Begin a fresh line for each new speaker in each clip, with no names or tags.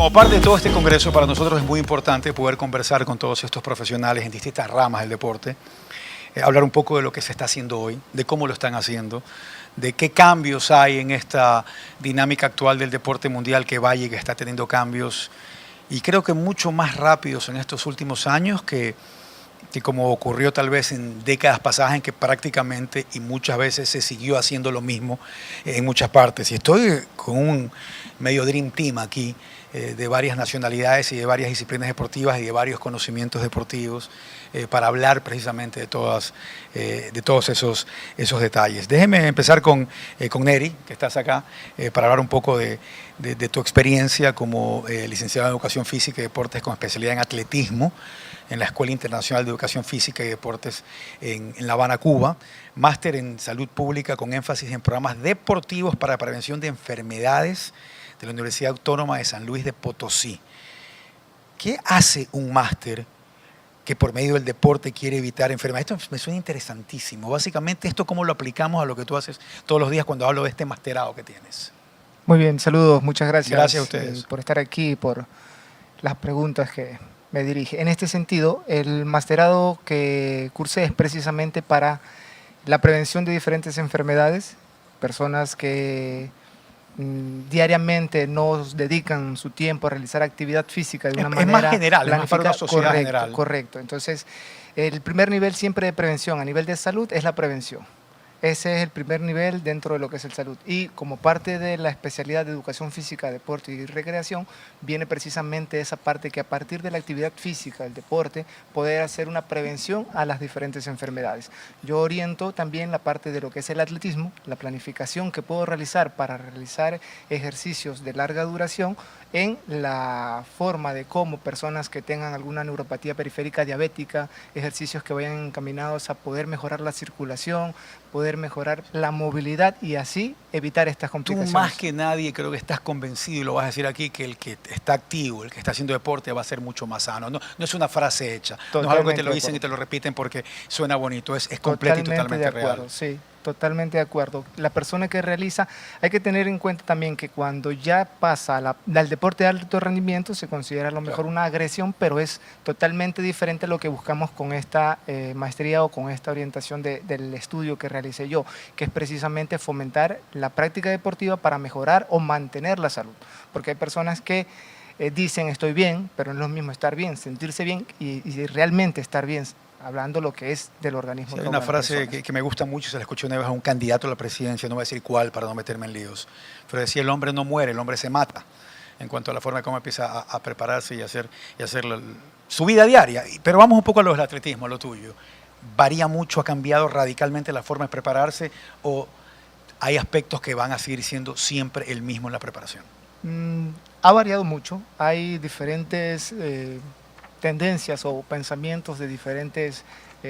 como parte de todo este congreso, para nosotros es muy importante poder conversar con todos estos profesionales en distintas ramas del deporte, hablar un poco de lo que se está haciendo hoy, de cómo lo están haciendo, de qué cambios hay en esta dinámica actual del deporte mundial que vaya y que está teniendo cambios, y creo que mucho más rápidos en estos últimos años que como ocurrió tal vez en décadas pasadas en que prácticamente y muchas veces se siguió haciendo lo mismo en muchas partes. Y estoy con un medio Dream Team aquí de varias nacionalidades y de varias disciplinas deportivas y de varios conocimientos deportivos para hablar precisamente de todos esos detalles. Déjeme empezar con Neri, que estás acá, para hablar un poco de tu experiencia como licenciado en Educación Física y Deportes con especialidad en atletismo en la Escuela Internacional de Educación Física y Deportes en La Habana, Cuba, máster en Salud Pública con énfasis en programas deportivos para prevención de enfermedades de la Universidad Autónoma de San Luis de Potosí. ¿Qué hace un máster que por medio del deporte quiere evitar enfermedades? Esto me suena interesantísimo. Básicamente, ¿esto cómo lo aplicamos a lo que tú haces todos los días cuando hablo de este masterado que tienes?
Muy bien, saludos, muchas gracias.
Gracias a ustedes.
Por estar aquí, por las preguntas que me dirige. En este sentido, el masterado que cursé es precisamente para la prevención de diferentes enfermedades, personas que diariamente nos dedican su tiempo a realizar actividad física de una manera
más general, es más para una sociedad general.
Correcto. Entonces, el primer nivel siempre de prevención a nivel de salud es la prevención. Ese es el primer nivel dentro de lo que es el salud. Y como parte de la especialidad de Educación Física, Deporte y Recreación, viene precisamente esa parte que a partir de la actividad física, el deporte, poder hacer una prevención a las diferentes enfermedades. Yo oriento también la parte de lo que es el atletismo, la planificación que puedo realizar para realizar ejercicios de larga duración en la forma de cómo personas que tengan alguna neuropatía periférica diabética, ejercicios que vayan encaminados a poder mejorar la circulación, poder mejorar la movilidad y así evitar estas complicaciones.
Tú más que nadie creo que estás convencido, y lo vas a decir aquí, que el que está activo, el que está haciendo deporte va a ser mucho más sano. No es una frase hecha, no es algo que te lo dicen y te lo repiten porque suena bonito, es completo y totalmente real.
Sí. Totalmente de acuerdo. La persona que realiza, hay que tener en cuenta también que cuando ya pasa al deporte de alto rendimiento se considera a lo mejor una agresión, pero es totalmente diferente a lo que buscamos con esta maestría o con esta orientación del estudio que realicé yo, que es precisamente fomentar la práctica deportiva para mejorar o mantener la salud. Porque hay personas que dicen estoy bien, pero no es lo mismo estar bien, sentirse bien y realmente estar bien, hablando lo que es del organismo.
Sí, hay una frase que me gusta mucho, se la escuché una vez a un candidato a la presidencia, no voy a decir cuál para no meterme en líos, pero decía el hombre no muere, el hombre se mata, en cuanto a la forma de cómo empieza a prepararse y hacer su vida diaria. Pero vamos un poco a lo del atletismo, a lo tuyo. ¿Varía mucho, ha cambiado radicalmente la forma de prepararse o hay aspectos que van a seguir siendo siempre el mismo en la preparación?
Ha variado mucho, hay diferentes tendencias o pensamientos de diferentes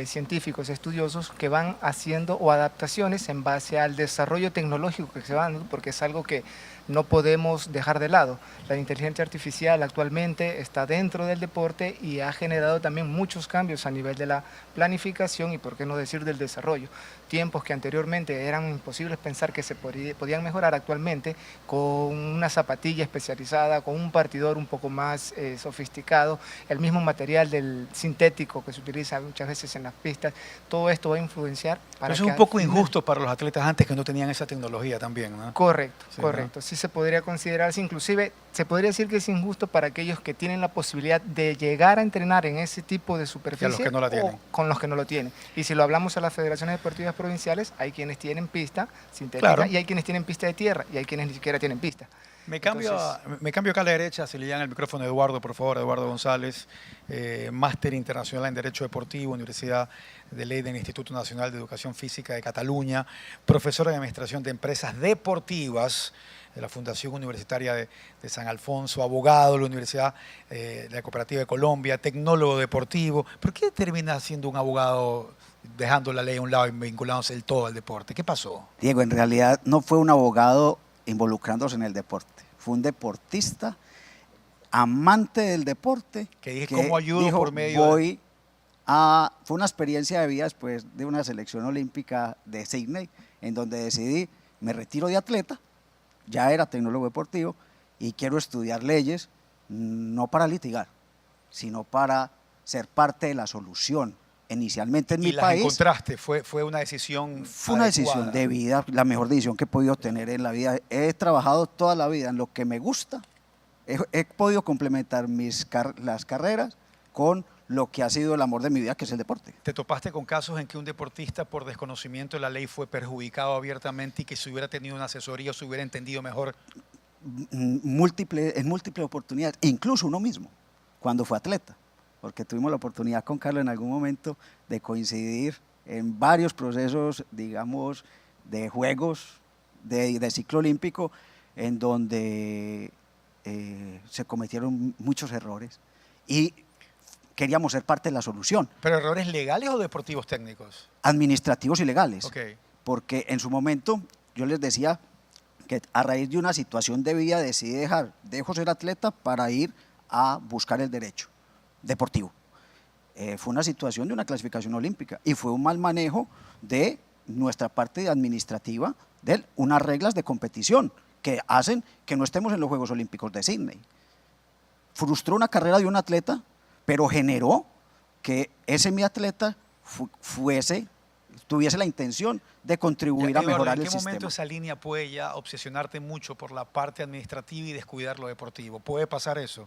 científicos, estudiosos que van haciendo o adaptaciones en base al desarrollo tecnológico que se va dando, porque es algo que no podemos dejar de lado. La inteligencia artificial actualmente está dentro del deporte y ha generado también muchos cambios a nivel de la planificación y por qué no decir del desarrollo. Tiempos que anteriormente eran imposibles pensar que se podían mejorar actualmente con una zapatilla especializada, con un partidor un poco más sofisticado, el mismo material del sintético que se utiliza muchas veces en las pistas, todo esto va a influenciar.
Pero eso es un poco injusto para los atletas antes que no tenían esa tecnología también, ¿no?
Correcto,
sí,
correcto.
¿no?
Sí se podría considerarse, inclusive se podría decir que es injusto para aquellos que tienen la posibilidad de llegar a entrenar en ese tipo de superficie
los que no la tienen.
O con los que no lo tienen. Y si lo hablamos a las federaciones deportivas provinciales, hay quienes tienen pista sintética, claro, y hay quienes tienen pista de tierra y hay quienes ni siquiera tienen pista.
Me cambio acá a la derecha, si le dan el micrófono a Eduardo, por favor, Eduardo González, máster internacional en Derecho Deportivo, Universidad de Leiden, Instituto Nacional de Educación Física de Cataluña, profesor de Administración de Empresas Deportivas de la Fundación Universitaria de San Alfonso, abogado de la Universidad de la Cooperativa de Colombia, tecnólogo deportivo. ¿Por qué termina siendo un abogado dejando la ley a un lado y vinculándose del todo al deporte? ¿Qué pasó?
Diego, en realidad no fue un abogado involucrándose en el deporte, fue un deportista, amante del deporte.
Que dije, ¿cómo ayudo por medio
fue una experiencia de vida después de una selección olímpica de Sydney, en donde decidí, me retiro de atleta, ya era tecnólogo deportivo y quiero estudiar leyes no para litigar, sino para ser parte de la solución. Inicialmente en mi
¿Y las
país
encontraste? ¿Fue una decisión
fue una decisión
adecuada?
de vida, la mejor decisión que he podido tener en la vida. He trabajado toda la vida en lo que me gusta, he podido complementar las carreras con lo que ha sido el amor de mi vida, que es el deporte.
¿Te topaste con casos en que un deportista por desconocimiento de la ley fue perjudicado abiertamente y que si hubiera tenido una asesoría o se hubiera entendido mejor?
En múltiples oportunidades, incluso uno mismo, cuando fue atleta, porque tuvimos la oportunidad con Carlos en algún momento de coincidir en varios procesos, digamos, de juegos de ciclo olímpico, en donde se cometieron muchos errores y queríamos ser parte de la solución.
¿Pero errores legales o deportivos técnicos?
Administrativos y legales,
Ok.
porque en su momento yo les decía que a raíz de una situación de vida decidí dejo ser atleta para ir a buscar el derecho deportivo. Fue una situación de una clasificación olímpica y fue un mal manejo de nuestra parte administrativa de unas reglas de competición que hacen que no estemos en los Juegos Olímpicos de Sydney. Frustró una carrera de un atleta, pero generó que ese mi atleta tuviese la intención de contribuir a
Eduardo,
mejorar el
¿en qué
sistema.
momento esa línea puede ya obsesionarte mucho por la parte administrativa y descuidar lo deportivo? ¿Puede pasar eso?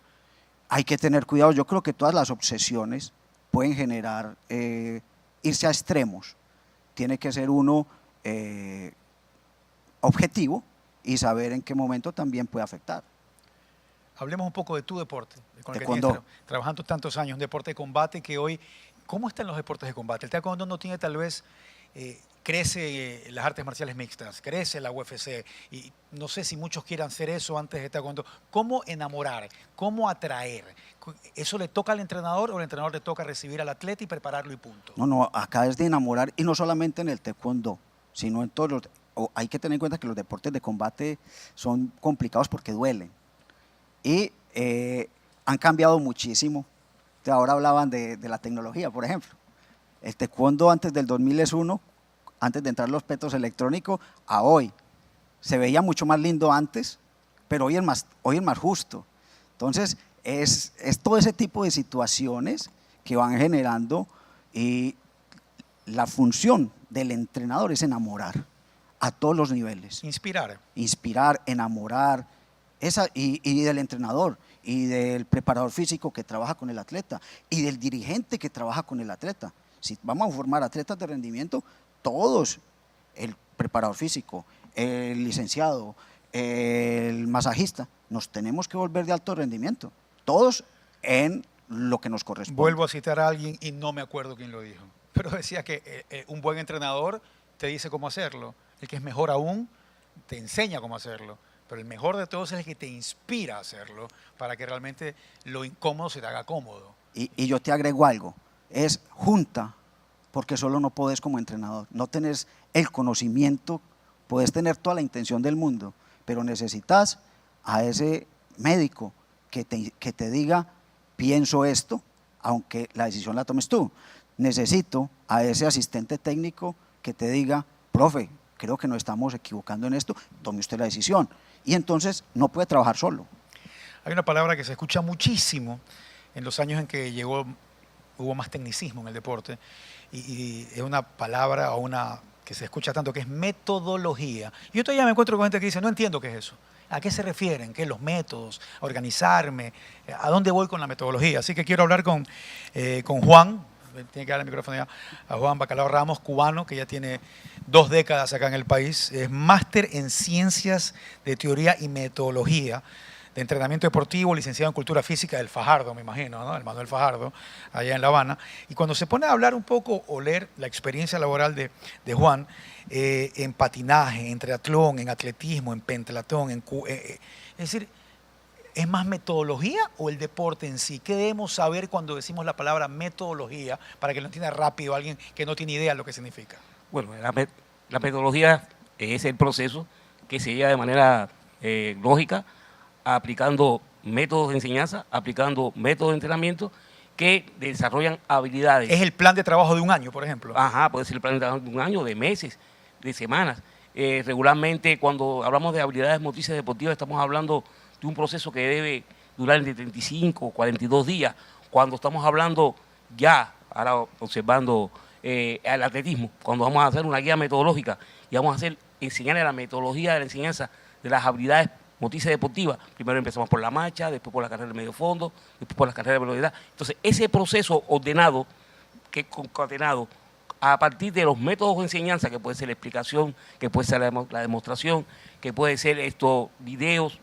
Hay que tener cuidado. Yo creo que todas las obsesiones pueden generar irse a extremos. Tiene que ser uno objetivo y saber en qué momento también puede afectar.
Hablemos un poco de tu deporte, con el que
Taekwondo.
tienes trabajando tantos años, un deporte de combate que hoy, ¿cómo están los deportes de combate? El taekwondo no tiene tal vez, crece las artes marciales mixtas, crece la UFC, y no sé si muchos quieran hacer eso antes de taekwondo. ¿Cómo enamorar? ¿Cómo atraer? ¿Eso le toca al entrenador o el entrenador le toca recibir al atleta y prepararlo y punto?
No, acá es de enamorar y no solamente en el taekwondo, sino en todos hay que tener en cuenta que los deportes de combate son complicados porque duelen. Y han cambiado muchísimo. Ahora hablaban de la tecnología, por ejemplo. El taekwondo antes del 2001, antes de entrar los petos electrónicos, a hoy, se veía mucho más lindo antes, pero hoy es más justo. Entonces, es todo ese tipo de situaciones que van generando, y la función del entrenador es enamorar a todos los niveles. Inspirar, enamorar, y del entrenador, y del preparador físico que trabaja con el atleta, y del dirigente que trabaja con el atleta. Si vamos a formar atletas de rendimiento, todos, el preparador físico, el licenciado, el masajista, nos tenemos que volver de alto rendimiento, todos en lo que nos corresponde.
Vuelvo a citar a alguien y no me acuerdo quién lo dijo, pero decía que un buen entrenador te dice cómo hacerlo, el que es mejor aún te enseña cómo hacerlo, pero el mejor de todos es el que te inspira a hacerlo para que realmente lo incómodo se te haga cómodo.
Y yo te agrego algo, es junta, porque solo no podés como entrenador, no tenés el conocimiento, puedes tener toda la intención del mundo, pero necesitas a ese médico que te diga, pienso esto, aunque la decisión la tomes tú. Necesito a ese asistente técnico que te diga, profe, creo que nos estamos equivocando en esto, tome usted la decisión. Y entonces no puede trabajar solo.
Hay una palabra que se escucha muchísimo en los años en que hubo más tecnicismo en el deporte, y es una palabra que se escucha tanto, que es metodología. Yo todavía me encuentro con gente que dice, no entiendo qué es eso. ¿A qué se refieren? ¿Qué? Los métodos, a organizarme, ¿a dónde voy con la metodología? Así que quiero hablar con Juan, tiene que dar el micrófono ya, a Juan Bacalao Ramos, cubano, que ya tiene 2 décadas acá en el país, es máster en Ciencias de Teoría y Metodología de Entrenamiento Deportivo, licenciado en Cultura Física del Fajardo, me imagino, ¿no? El Manuel Fajardo, allá en La Habana. Y cuando se pone a hablar un poco o leer la experiencia laboral de Juan, en patinaje, en triatlón, en atletismo, en pentatlón, es decir, ¿es más metodología o el deporte en sí? ¿Qué debemos saber cuando decimos la palabra metodología para que lo entienda rápido alguien que no tiene idea de lo que significa?
Bueno, la metodología es el proceso que se lleva de manera lógica, aplicando métodos de enseñanza, aplicando métodos de entrenamiento que desarrollan habilidades.
¿Es el plan de trabajo de un año, por ejemplo?
Ajá, puede ser el plan de trabajo de un año, de meses, de semanas. Regularmente, cuando hablamos de habilidades motrices deportivas, estamos hablando de un proceso que debe durar entre 35 o 42 días, cuando estamos hablando ya, ahora observando al atletismo, cuando vamos a hacer una guía metodológica y vamos a enseñarle la metodología de la enseñanza de las habilidades motrices deportivas. Primero empezamos por la marcha, después por la carrera de medio fondo, después por la carrera de velocidad. Entonces, ese proceso ordenado, que concatenado a partir de los métodos de enseñanza, que puede ser la explicación, que puede ser la demostración, que puede ser estos videos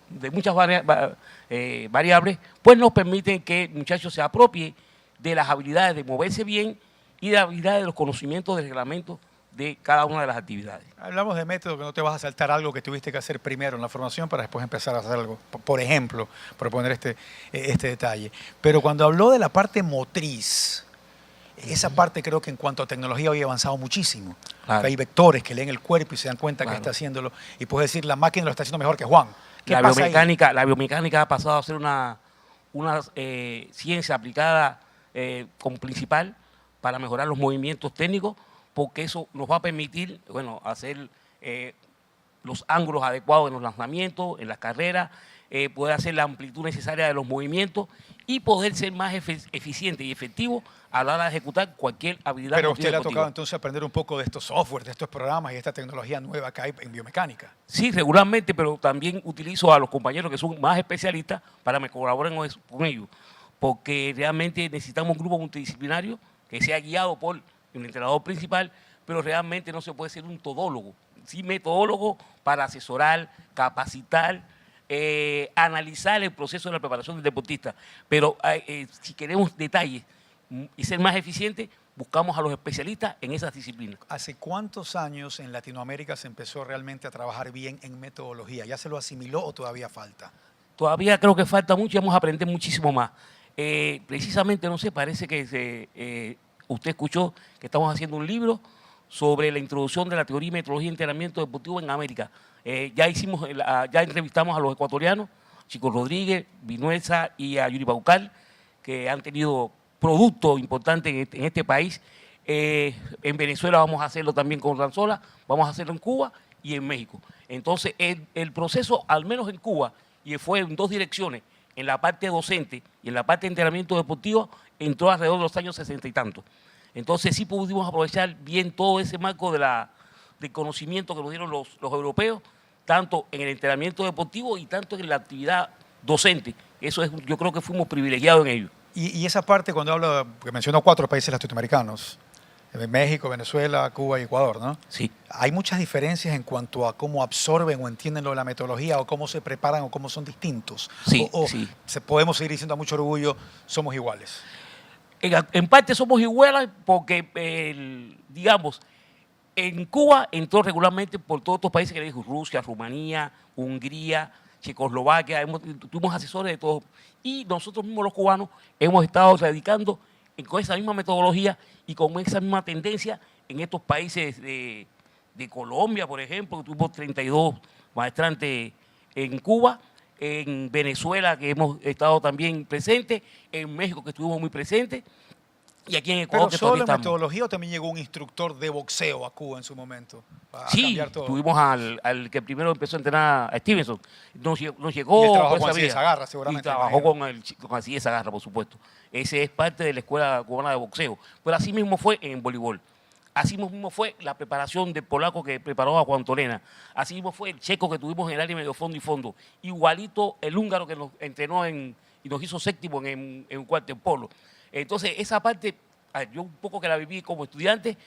de muchas variables, pues nos permiten que el muchacho se apropie de las habilidades de moverse bien y de las habilidades de los conocimientos del reglamento de cada una de las actividades.
Hablamos de método, que no te vas a saltar algo que tuviste que hacer primero en la formación para después empezar a hacer algo. Por ejemplo, proponer este detalle. Pero cuando habló de la parte motriz, esa parte creo que en cuanto a tecnología hoy ha avanzado muchísimo.
Claro.
Hay vectores que leen el cuerpo y se dan cuenta que está haciéndolo. Y puedes decir, la máquina lo está haciendo mejor que Juan.
La biomecánica ha pasado a ser una ciencia aplicada como principal para mejorar los movimientos técnicos, porque eso nos va a permitir, bueno, hacer los ángulos adecuados en los lanzamientos, en las carreras, poder hacer la amplitud necesaria de los movimientos y poder ser más eficiente y efectivo a la hora de ejecutar cualquier habilidad.
Pero a usted le ha
deportiva.
tocado entonces aprender un poco de estos software, de estos programas y esta tecnología nueva que hay en biomecánica.
Sí, regularmente, pero también utilizo a los compañeros que son más especialistas para que colaboren con ellos, porque realmente necesitamos un grupo multidisciplinario que sea guiado por un entrenador principal, pero realmente no se puede ser un todólogo, sí metodólogo para asesorar, capacitar, analizar el proceso de la preparación del deportista. Pero si queremos detalles y ser más eficientes, buscamos a los especialistas en esas disciplinas.
¿Hace cuántos años en Latinoamérica se empezó realmente a trabajar bien en metodología? ¿Ya se lo asimiló o todavía falta?
Todavía creo que falta mucho y vamos a aprender muchísimo más. Precisamente, no sé, parece que usted escuchó que estamos haciendo un libro sobre la introducción de la teoría y metodología de entrenamiento deportivo en América. Ya entrevistamos a los ecuatorianos, Chico Rodríguez, Vinuesa y a Yuri Baucal, que han tenido productos importantes en este país. En Venezuela vamos a hacerlo también con Ranzola, vamos a hacerlo en Cuba y en México. Entonces, el proceso, al menos en Cuba, y fue en dos direcciones, en la parte docente y en la parte de entrenamiento deportivo, entró alrededor de los años 60 y tantos. Entonces sí pudimos aprovechar bien todo ese marco de conocimiento que nos dieron los europeos, tanto en el entrenamiento deportivo y tanto en la actividad docente. Eso es, yo creo que fuimos privilegiados en ello.
Y esa parte cuando habla, que mencionó 4 países latinoamericanos, México, Venezuela, Cuba y Ecuador, ¿no?
Sí.
¿Hay muchas diferencias en cuanto a cómo absorben o entienden lo de la metodología o cómo se preparan o cómo son distintos?
Sí,
sí. Podemos seguir diciendo a mucho orgullo, somos iguales.
En parte somos iguales porque, digamos, en Cuba entró regularmente por todos estos países que le dijo, Rusia, Rumanía, Hungría, Checoslovaquia, tuvimos asesores de todos. Y nosotros mismos los cubanos hemos estado radicando con esa misma metodología y con esa misma tendencia en estos países de Colombia, por ejemplo, que tuvimos 32 maestrantes en Cuba, en Venezuela, que hemos estado también presentes, en México, que estuvimos muy presentes, y aquí en Ecuador,
¿Pero
que todavía
solo
estamos.
metodología o también llegó un instructor de boxeo a Cuba en su momento?
Sí, tuvimos al que primero empezó a entrenar, a Stevenson. Nos llegó
y él trabajó
por
con
esa vía.
Alcides Agarra, seguramente.
Y trabajó con Alcides Agarra, por supuesto. Ese es parte de la Escuela Cubana de Boxeo. Pero así mismo fue en voleibol. Así mismo fue la preparación del polaco que preparó a Juan Torena. Así mismo fue el checo que tuvimos en el área medio fondo y fondo. Igualito el húngaro que nos entrenó y nos hizo séptimo en waterpolo. Entonces, esa parte, yo un poco que la viví como estudiante,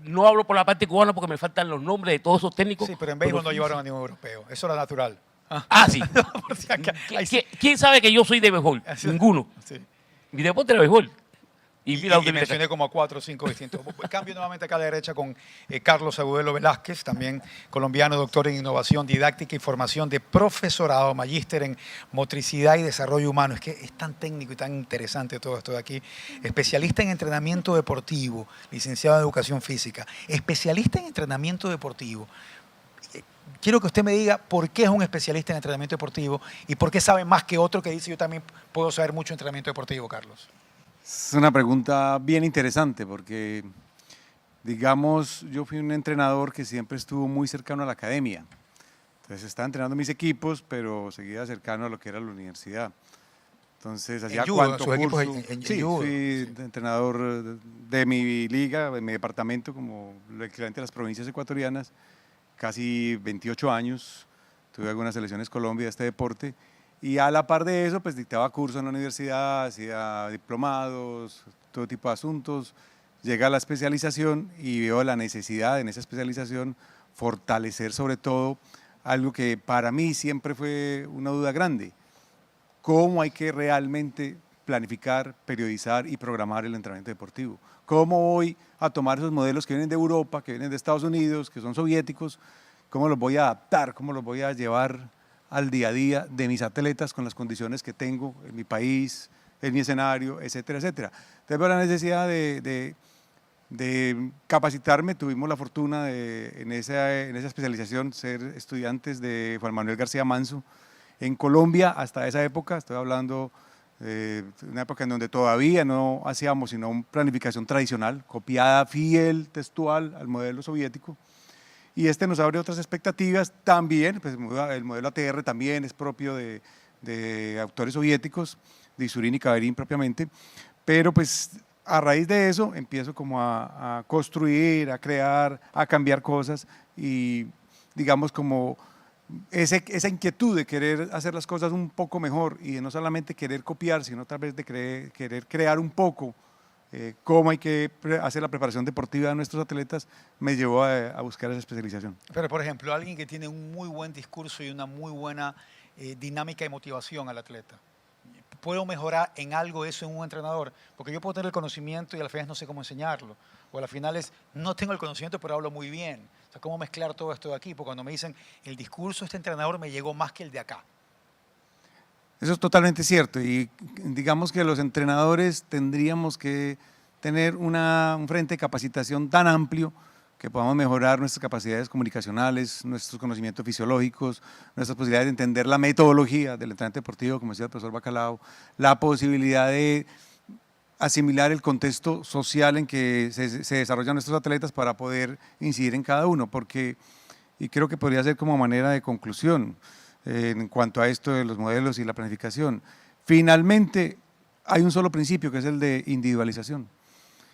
no hablo por la parte cubana porque me faltan los nombres de todos esos técnicos.
Sí, pero en béisbol no llevaron a ningún europeo. Eso era natural.
Sí.
Por si acá,
¿Quién sabe que yo soy de béisbol? Ninguno.
Sí.
Mi deporte era béisbol.
Y mencioné como a 4 o 5 distintos. Cambio nuevamente acá a la derecha con Carlos Agudelo Velázquez, también colombiano, doctor en innovación didáctica y formación de profesorado, magíster en motricidad y desarrollo humano. Es que es tan técnico y tan interesante todo esto de aquí. Especialista en entrenamiento deportivo, licenciado en educación física. Especialista en entrenamiento deportivo. Quiero que usted me diga por qué es un especialista en entrenamiento deportivo y por qué sabe más que otro que dice yo también puedo saber mucho de entrenamiento deportivo, Carlos.
Es una pregunta bien interesante porque, digamos, yo fui un entrenador que siempre estuvo muy cercano a la academia. Entonces estaba entrenando mis equipos, pero seguía cercano a lo que era la universidad. Entonces hacía
judo,
cuánto
sus equipos
curso.
en
Sí,
judo.
fui entrenador de mi liga, de mi departamento, como el equivalente a las provincias ecuatorianas, casi 28 años. Tuve algunas selecciones Colombia de este deporte. Y a la par de eso, pues dictaba cursos en la universidad, hacía diplomados, todo tipo de asuntos. Llega a la especialización y veo la necesidad en esa especialización fortalecer sobre todo algo que para mí siempre fue una duda grande: cómo hay que realmente planificar, periodizar y programar el entrenamiento deportivo. ¿Cómo voy a tomar esos modelos que vienen de Europa, que vienen de Estados Unidos, que son soviéticos? ¿Cómo los voy a adaptar? ¿Cómo los voy a llevar al día a día de mis atletas con las condiciones que tengo en mi país, en mi escenario, etcétera, etcétera? Entonces, por la necesidad de capacitarme, tuvimos la fortuna de, en esa especialización, ser estudiantes de Juan Manuel García Manso. En Colombia, hasta esa época, estoy hablando de una época en donde todavía no hacíamos sino una planificación tradicional, copiada fiel, textual al modelo soviético, y este nos abre otras expectativas también. Pues el modelo ATR también es propio de autores soviéticos, de Isurín y Kaverin propiamente, pero pues a raíz de eso empiezo como a construir, a crear, a cambiar cosas, y digamos como esa inquietud de querer hacer las cosas un poco mejor y de no solamente querer copiar, sino tal vez de querer crear un poco cómo hay que hacer la preparación deportiva de nuestros atletas, me llevó a buscar esa especialización.
Pero, por ejemplo, alguien que tiene un muy buen discurso y una muy buena dinámica y motivación al atleta, ¿puedo mejorar en algo eso en un entrenador? Porque yo puedo tener el conocimiento y al final no sé cómo enseñarlo. O al final no tengo el conocimiento, pero hablo muy bien. O sea, ¿cómo mezclar todo esto de aquí? Porque cuando me dicen, el discurso de este entrenador me llegó más que el de acá.
Eso es totalmente cierto, y digamos que los entrenadores tendríamos que tener un frente de capacitación tan amplio que podamos mejorar nuestras capacidades comunicacionales, nuestros conocimientos fisiológicos, nuestras posibilidades de entender la metodología del entrenamiento deportivo, como decía el profesor Bacalao, la posibilidad de asimilar el contexto social en que se desarrollan nuestros atletas para poder incidir en cada uno, porque, y creo que podría ser como manera de conclusión, en cuanto a esto de los modelos y la planificación, finalmente hay un solo principio, que es el de individualización.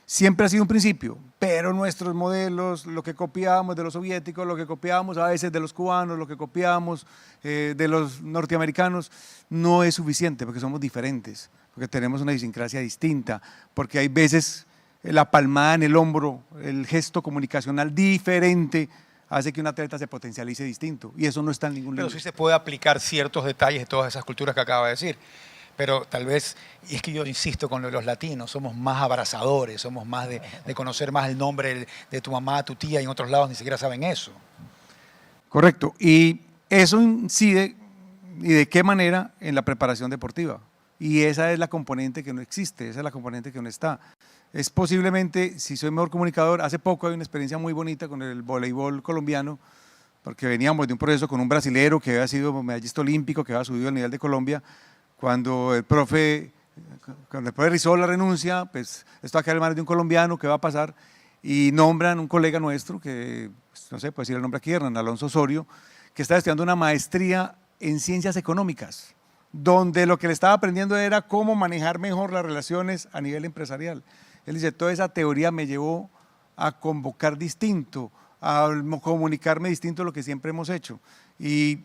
Siempre ha sido un principio, pero nuestros modelos, lo que copiamos de los soviéticos, lo que copiamos a veces de los cubanos, lo que copiamos de los norteamericanos, no es suficiente, porque somos diferentes, porque tenemos una idiosincrasia distinta, porque hay veces la palmada en el hombro, el gesto comunicacional diferente, hace que un atleta se potencialice distinto, y eso no está en ningún
Pero
libro.
sí se puede aplicar ciertos detalles de todas esas culturas que acaba de decir. Pero tal vez, y es que yo insisto con lo de los latinos, somos más abrazadores, somos más de conocer más el nombre de tu mamá, tu tía, y en otros lados ni siquiera saben eso.
Correcto, y eso incide, y de qué manera, en la preparación deportiva. Y esa es la componente que no existe, esa es la componente que no está. Es posiblemente, si soy mejor comunicador, hace poco hay una experiencia muy bonita con el voleibol colombiano, porque veníamos de un proceso con un brasilero que había sido medallista olímpico, que había subido al nivel de Colombia. Cuando el profe Rizola renuncia, pues esto va a quedar en manos de un colombiano, ¿qué va a pasar? Y nombran un colega nuestro, que pues, no sé, puede decir el nombre aquí, Hernán Alonso Osorio, que está estudiando una maestría en ciencias económicas, donde lo que le estaba aprendiendo era cómo manejar mejor las relaciones a nivel empresarial. Él dice, toda esa teoría me llevó a convocar distinto, a comunicarme distinto a lo que siempre hemos hecho. Y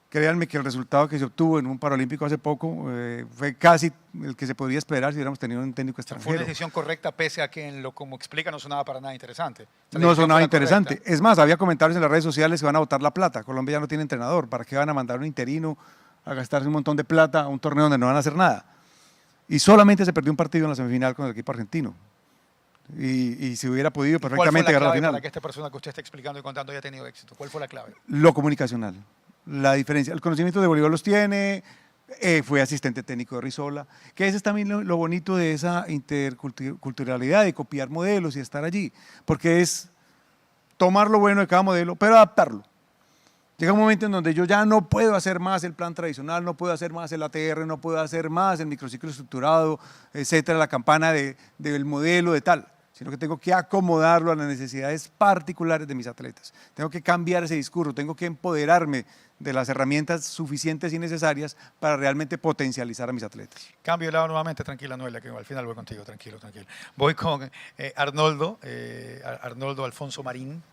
créanme que el resultado que se obtuvo en un Paralímpico hace poco fue casi el que se podría esperar si hubiéramos tenido un técnico
Fue
extranjero.
una decisión correcta, pese a que en lo como explica no sonaba para nada interesante. O sea, la
No
decisión
sonaba
fue la
interesante.
correcta.
Es más, había comentarios en las redes sociales que van a botar la plata. Colombia ya no tiene entrenador. ¿Para qué van a mandar un interino a gastarse un montón de plata a un torneo donde no van a hacer nada? Y solamente se perdió un partido en la semifinal con el equipo argentino. Y si hubiera podido perfectamente
¿Cuál fue
ganar
la
la
clave
final.
para que esta persona que usted está explicando y contando haya tenido éxito? ¿Cuál fue la clave?
Lo comunicacional, la diferencia. El conocimiento de voleibol los tiene, fue asistente técnico de Rizola, que ese es también lo bonito de esa interculturalidad, de copiar modelos y estar allí, porque es tomar lo bueno de cada modelo, pero adaptarlo. Llega un momento en donde yo ya no puedo hacer más el plan tradicional, no puedo hacer más el ATR, no puedo hacer más el microciclo estructurado, etcétera, la campana del modelo de tal. sino que tengo que acomodarlo a las necesidades particulares de mis atletas. Tengo que cambiar ese discurso, tengo que empoderarme de las herramientas suficientes y necesarias para realmente potencializar a mis atletas.
Cambio de lado nuevamente, tranquila Noelia, que al final voy contigo, tranquilo. Voy con Arnoldo, Arnoldo Alfonso Marín,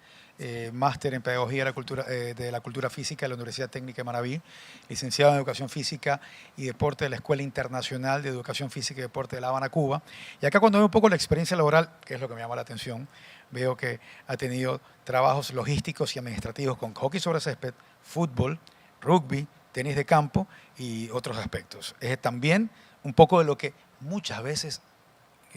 máster en Pedagogía de la Cultura Física de la Universidad Técnica de Manabí, licenciado en Educación Física y Deporte de la Escuela Internacional de Educación Física y Deporte de La Habana, Cuba. Y acá cuando veo un poco la experiencia laboral, que es lo que me llama la atención, veo que ha tenido trabajos logísticos y administrativos con hockey sobre césped, fútbol, rugby, tenis de campo y otros aspectos. Es también un poco de lo que muchas veces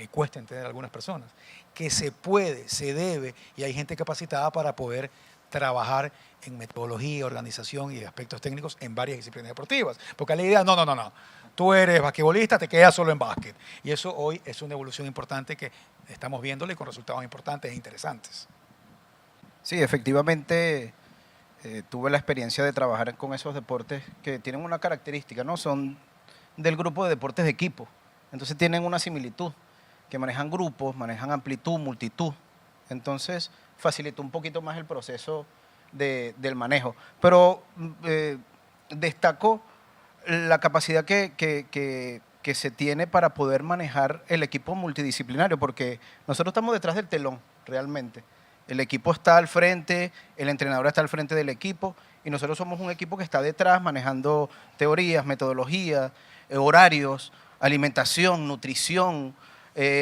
cuesta entender a algunas personas, que se puede, se debe, y hay gente capacitada para poder trabajar en metodología, organización y aspectos técnicos en varias disciplinas deportivas. Porque la idea, no, tú eres basquetbolista, te quedas solo en básquet. Y eso hoy es una evolución importante que estamos viéndole con resultados importantes e interesantes.
Sí, efectivamente tuve la experiencia de trabajar con esos deportes que tienen una característica, ¿no? Son del grupo de deportes de equipo. Entonces tienen una similitud, que manejan grupos, manejan amplitud, multitud. Entonces facilitó un poquito más el proceso del manejo. Pero destaco la capacidad que se tiene para poder manejar el equipo multidisciplinario, porque nosotros estamos detrás del telón, realmente. El equipo está al frente, el entrenador está al frente del equipo, y nosotros somos un equipo que está detrás manejando teorías, metodologías, horarios, alimentación, nutrición,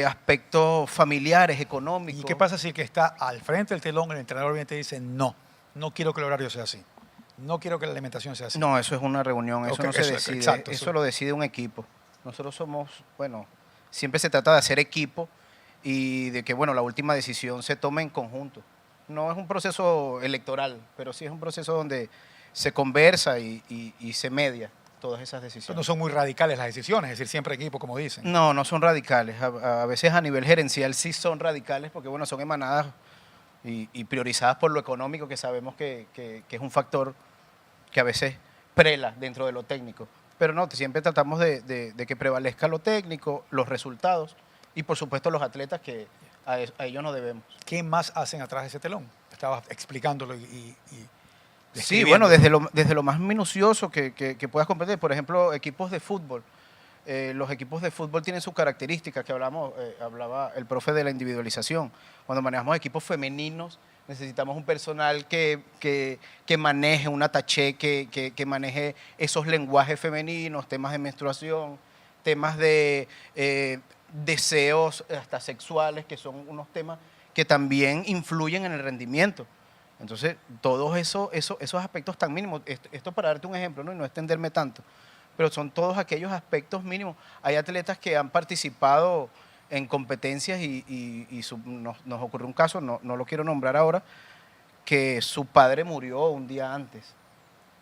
aspectos familiares, económicos.
¿Y qué pasa si el que está al frente del telón, el entrenador viene y te dice, no quiero que el horario sea así, no quiero que la alimentación sea así?
No, eso es una reunión, eso
Okay,
no se
eso,
decide,
exacto,
eso lo decide un equipo. Nosotros somos, bueno, siempre se trata de hacer equipo y de que, bueno, la última decisión se tome en conjunto. No es un proceso electoral, pero sí es un proceso donde se conversa y se media todas esas decisiones.
No son muy radicales las decisiones, es decir, siempre equipo, como dicen.
No, no son radicales. A veces a nivel gerencial sí son radicales porque, bueno, son emanadas y priorizadas por lo económico, que sabemos que es un factor que a veces prela dentro de lo técnico. Pero no, siempre tratamos de que prevalezca lo técnico, los resultados y, por supuesto, los atletas, que a ellos nos debemos.
¿Qué más hacen atrás de ese telón? Estabas explicándolo y
sí, bueno, desde lo más minucioso que puedas comprender. Por ejemplo, equipos de fútbol. Los equipos de fútbol tienen sus características, que hablaba el profe de la individualización. Cuando manejamos equipos femeninos, necesitamos un personal que maneje un ataché, que maneje esos lenguajes femeninos, temas de menstruación, temas de deseos hasta sexuales, que son unos temas que también influyen en el rendimiento. Entonces, todos esos aspectos tan mínimos, esto para darte un ejemplo, ¿no? Y no extenderme tanto, pero son todos aquellos aspectos mínimos. Hay atletas que han participado en competencias nos ocurrió un caso, no lo quiero nombrar ahora, que su padre murió un día antes.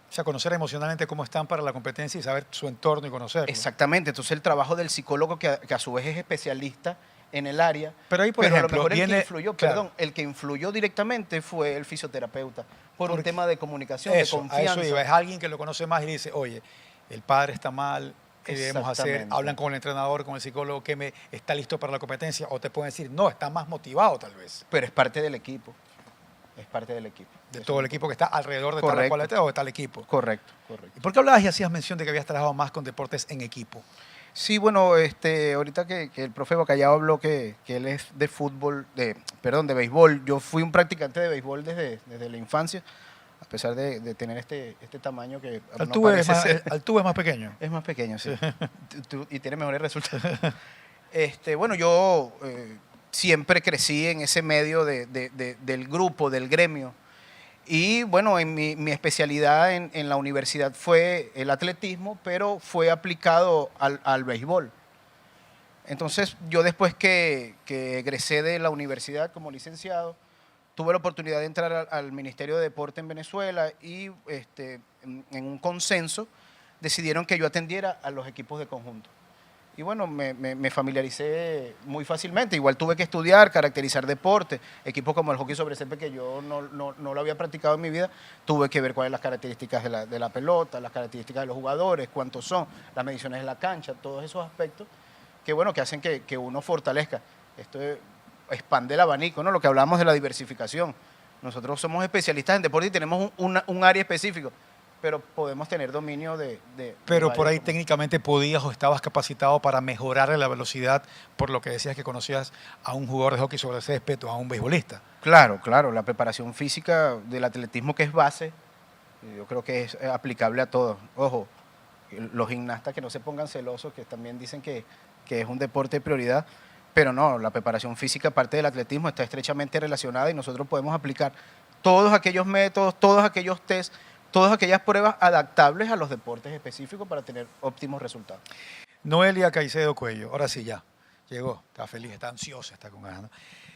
O sea, conocer emocionalmente cómo están para la competencia y saber su entorno y conocerlo.
Exactamente, entonces el trabajo del psicólogo, que a su vez es especialista en el área.
Pero ahí, por ejemplo,
a lo mejor
viene,
el que influyó directamente fue el fisioterapeuta, por un tema de comunicación,
eso,
de confianza.
a eso iba. Es alguien que lo conoce más y le dice, oye, el padre está mal, ¿qué debemos hacer?
Exactamente.
Hablan con el entrenador, con el psicólogo, que está listo para la competencia, o te pueden decir, no, está más motivado tal vez.
Pero es parte del equipo. Es parte del equipo.
De todo el equipo que está alrededor de tal
Correcto.
cual atleta o de tal equipo.
Correcto.
¿Y por qué hablabas y hacías mención de que habías trabajado más con deportes en equipo?
Sí, bueno, ahorita que el profe Bacallao habló que él es de fútbol, de béisbol. Yo fui un practicante de béisbol desde la infancia, a pesar de tener este tamaño que
Altuve es más pequeño.
Es más pequeño, sí. Y tiene mejores resultados. Bueno, yo siempre crecí en ese medio del grupo, del gremio. Y bueno, en mi especialidad en la universidad fue el atletismo, pero fue aplicado al béisbol. Entonces, yo después que egresé de la universidad como licenciado, tuve la oportunidad de entrar al Ministerio de Deporte en Venezuela y en un consenso decidieron que yo atendiera a los equipos de conjunto. Y bueno, me familiaricé muy fácilmente. Igual tuve que estudiar, caracterizar deporte. Equipos como el hockey sobre césped, que yo no lo había practicado en mi vida, tuve que ver cuáles son las características de la pelota, las características de los jugadores, cuántos son, las mediciones de la cancha, todos esos aspectos que, bueno, que hacen que uno fortalezca. expande el abanico, ¿no? Lo que hablamos de la diversificación. Nosotros somos especialistas en deporte y tenemos un área específico, pero podemos tener dominio de
Pero por ahí
varios.
técnicamente podías o estabas capacitado para mejorar la velocidad, por lo que decías que conocías a un jugador de hockey sobre césped o a un beisbolista.
Claro, claro, la preparación física del atletismo, que es base, yo creo que es aplicable a todos. Ojo, los gimnastas que no se pongan celosos, que también dicen que es un deporte de prioridad, pero no, la preparación física, parte del atletismo, está estrechamente relacionada y nosotros podemos aplicar todos aquellos métodos, todos aquellos tests, todas aquellas pruebas adaptables a los deportes específicos para tener óptimos resultados.
Noelia Caicedo Cuello, ahora sí ya, llegó, está feliz, está ansiosa, está con ganas, ¿no?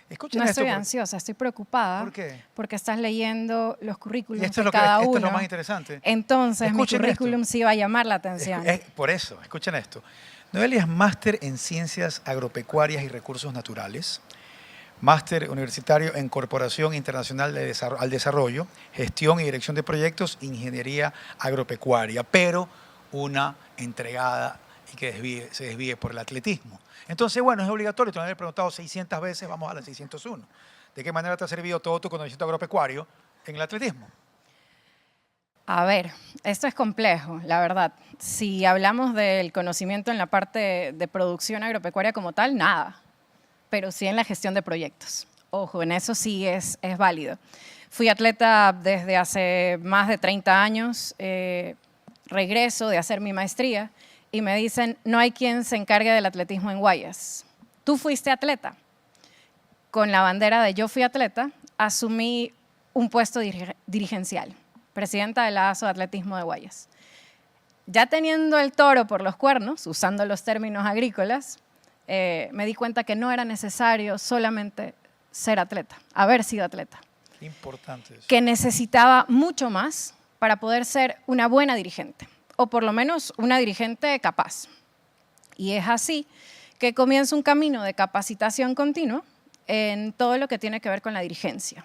Escuchen
No
esto.
estoy
porque-
ansiosa, estoy preocupada.
¿Por qué?
Porque estás leyendo los
Y
currículums
esto es,
de
lo que,
cada
esto
uno.
es lo más interesante.
Entonces,
Escuchen
mi currículum
esto.
sí va a llamar la atención.
Por eso, escuchen esto. Noelia es máster en Ciencias Agropecuarias y Recursos Naturales, máster universitario en Corporación Internacional al Desarrollo, Gestión y Dirección de Proyectos, Ingeniería Agropecuaria, pero una entregada y que se desvíe por el atletismo. Entonces, bueno, es obligatorio, te lo han preguntado 600 veces, vamos a la 601. ¿De qué manera te ha servido todo tu conocimiento agropecuario en el atletismo?
A ver, esto es complejo, la verdad. Si hablamos del conocimiento en la parte de producción agropecuaria como tal, nada. Pero sí en la gestión de proyectos. Ojo, en eso sí es válido. Fui atleta desde hace más de 30 años, regreso de hacer mi maestría y me dicen, no hay quien se encargue del atletismo en Guayas. Tú fuiste atleta. Con la bandera de yo fui atleta, asumí un puesto dirigencial, presidenta de la ASO de Atletismo de Guayas. Ya teniendo el toro por los cuernos, usando los términos agrícolas, me di cuenta que no era necesario solamente ser atleta, haber sido atleta,
Qué importante eso.
que necesitaba mucho más para poder ser una buena dirigente, o por lo menos una dirigente capaz. Y es así que comienza un camino de capacitación continua en todo lo que tiene que ver con la dirigencia.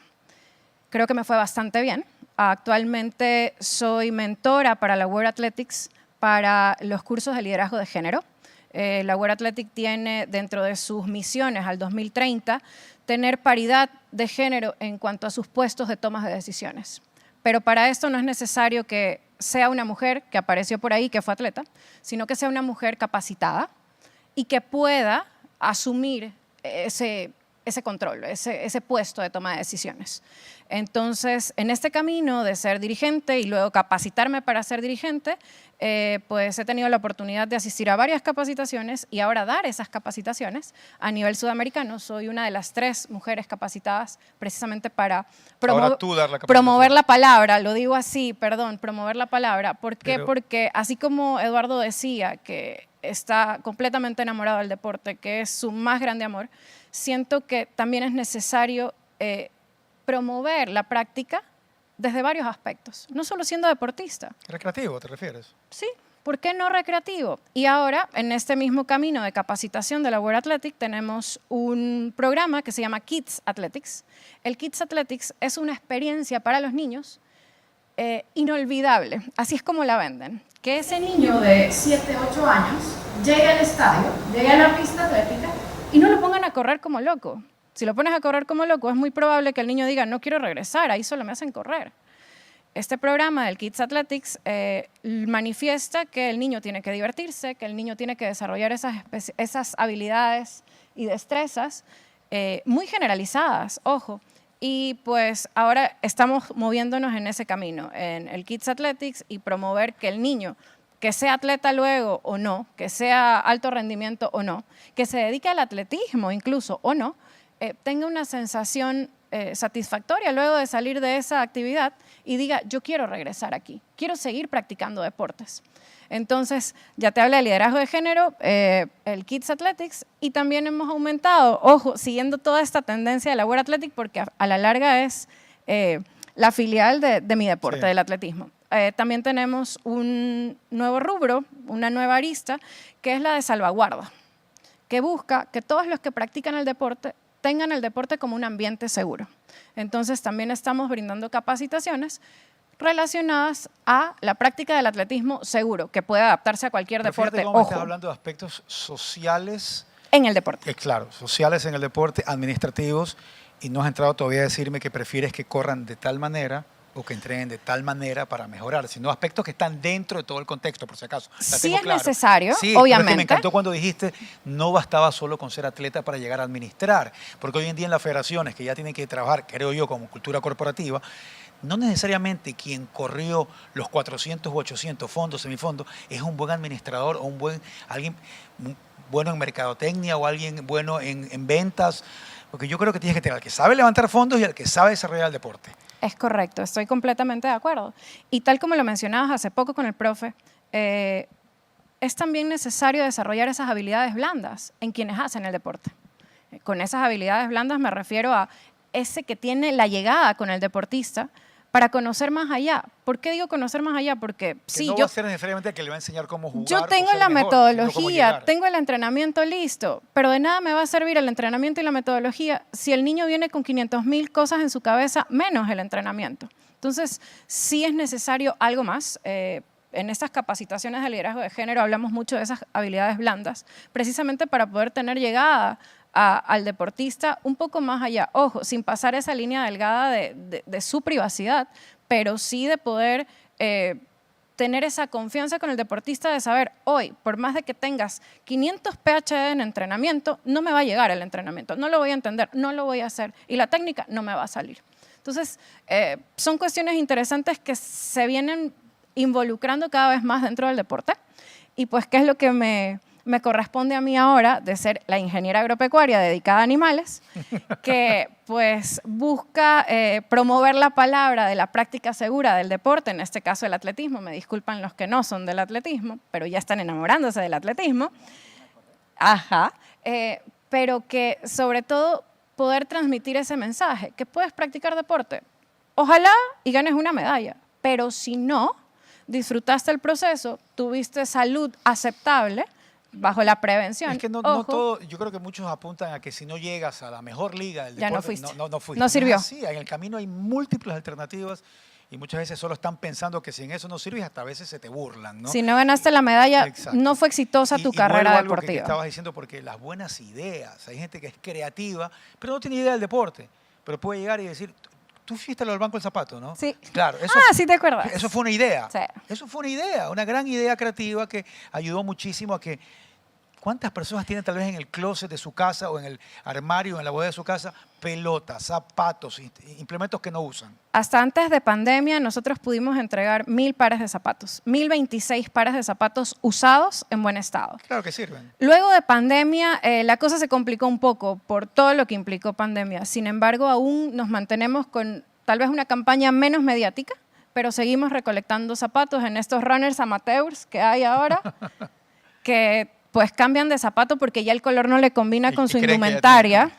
Creo que me fue bastante bien. Actualmente soy mentora para la World Athletics para los cursos de liderazgo de género. La World Athletics tiene dentro de sus misiones al 2030 tener paridad de género en cuanto a sus puestos de tomas de decisiones. Pero para esto no es necesario que sea una mujer que apareció por ahí, que fue atleta, sino que sea una mujer capacitada y que pueda asumir ese control, ese puesto de toma de decisiones. Entonces, en este camino de ser dirigente y luego capacitarme para ser dirigente, pues he tenido la oportunidad de asistir a varias capacitaciones y ahora dar esas capacitaciones a nivel sudamericano. Soy una de las 3 mujeres capacitadas precisamente para
Ahora tú dar la capacitación.
promover la palabra, lo digo así, perdón, promover la palabra. ¿Por qué?
Pero-
Porque así como Eduardo decía que está completamente enamorado del deporte, que es su más grande amor, siento que también es necesario promover la práctica desde varios aspectos, no solo siendo deportista.
¿Recreativo te refieres?
Sí, ¿por qué no recreativo? Y ahora, en este mismo camino de capacitación de la World Athletics, tenemos un programa que se llama Kids Athletics. El Kids Athletics es una experiencia para los niños inolvidable, así es como la venden. Que ese niño de 7, 8 años llegue al estadio, llegue a la pista atlética y no lo pongan a correr como loco. Si lo pones a correr como loco, es muy probable que el niño diga, no quiero regresar, ahí solo me hacen correr. Este programa del Kids Athletics manifiesta que el niño tiene que divertirse, que el niño tiene que desarrollar esas habilidades y destrezas muy generalizadas, ojo. Y pues ahora estamos moviéndonos en ese camino, en el Kids Athletics y promover que el niño, que sea atleta luego o no, que sea alto rendimiento o no, que se dedique al atletismo incluso o no, tenga una sensación satisfactoria luego de salir de esa actividad y diga, yo quiero regresar aquí, quiero seguir practicando deportes. Entonces, ya te hablé de liderazgo de género, el Kids Athletics, y también hemos aumentado, ojo, siguiendo toda esta tendencia de la World Athletics, porque a la larga es la filial de mi deporte,
Sí.
del atletismo. También tenemos un nuevo rubro, una nueva arista, que es la de salvaguarda, que busca que todos los que practican el deporte tengan el deporte como un ambiente seguro. Entonces, también estamos brindando capacitaciones relacionadas a la práctica del atletismo seguro, que puede adaptarse a cualquier
Pero fíjate
deporte.
cómo me estás
Ojo,
hablando de aspectos sociales
en el deporte.
Claro, sociales en el deporte, administrativos, y no has entrado todavía a decirme que prefieres que corran de tal manera o que entrenen de tal manera para mejorar, sino aspectos que están dentro de todo el contexto, por si acaso. La
Sí
tengo
es
claro.
necesario,
Sí, pero es que
obviamente.
me encantó cuando dijiste no bastaba solo con ser atleta para llegar a administrar, porque hoy en día en las federaciones que ya tienen que trabajar, creo yo, como cultura corporativa, no necesariamente quien corrió los 400 u 800 fondos, semifondos, es un buen administrador o alguien bueno en mercadotecnia o alguien bueno en ventas, porque yo creo que tienes que tener al que sabe levantar fondos y al que sabe desarrollar el deporte.
Es correcto, estoy completamente de acuerdo. Y tal como lo mencionabas hace poco con el profe, es también necesario desarrollar esas habilidades blandas en quienes hacen el deporte. Con esas habilidades blandas me refiero a ese que tiene la llegada con el deportista para conocer más allá. ¿Por qué digo conocer más allá? Porque
Que
sí,
no
yo
va a ser necesariamente el que le va a enseñar cómo jugar.
Yo
o
tengo
ser
la
mejor, sino cómo
metodología,
llegar.
tengo el entrenamiento listo, pero de nada me va a servir el entrenamiento y la metodología si el niño viene con 500.000 cosas en su cabeza menos el entrenamiento. Entonces, sí es necesario algo más. En estas capacitaciones de liderazgo de género hablamos mucho de esas habilidades blandas, precisamente para poder tener llegada al deportista un poco más allá. Ojo, sin pasar esa línea delgada de su privacidad, pero sí de poder tener esa confianza con el deportista de saber, hoy, por más de que tengas 500 PhD en entrenamiento, no me va a llegar el entrenamiento, no lo voy a entender, no lo voy a hacer y la técnica no me va a salir. Entonces, son cuestiones interesantes que se vienen involucrando cada vez más dentro del deporte y pues, ¿qué es lo que me corresponde a mí ahora de ser la ingeniera agropecuaria dedicada a animales, que pues busca promover la palabra de la práctica segura del deporte, en este caso el atletismo, me disculpan los que no son del atletismo, pero ya están enamorándose del atletismo, pero que sobre todo poder transmitir ese mensaje, que puedes practicar deporte, ojalá y ganes una medalla, pero si no, disfrutaste el proceso, tuviste salud aceptable, bajo la prevención.
Es que no todo, yo creo que muchos apuntan a que si no llegas a la mejor liga del
ya
deporte,
no fuiste.
no fuiste.
No sirvió.
Sí, en el camino hay múltiples alternativas y muchas veces solo están pensando que si en eso no sirves, hasta a veces se te burlan, ¿no?
Si no ganaste la medalla,
Exacto.
no fue exitosa tu carrera
vuelvo a algo que
deportiva.
estabas diciendo, porque las buenas ideas, hay gente que es creativa, pero no tiene idea del deporte, pero puede llegar y decir, tú fuiste al banco del zapato, ¿no?
Sí.
Claro. Eso,
sí te acuerdas.
Eso fue una idea.
Sí.
Eso fue una idea, una gran idea creativa que ayudó muchísimo a que ¿cuántas personas tienen tal vez en el closet de su casa o en el armario, en la bodega de su casa, pelotas, zapatos, implementos que no usan?
Hasta antes de pandemia nosotros pudimos entregar 1.000 pares de zapatos, 1.026 pares de zapatos usados en buen estado.
Claro que sirven.
Luego de pandemia la cosa se complicó un poco por todo lo que implicó pandemia. Sin embargo, aún nos mantenemos con tal vez una campaña menos mediática, pero seguimos recolectando zapatos en estos runners amateurs que hay ahora, que pues cambian de zapato porque ya el color no le combina con su indumentaria,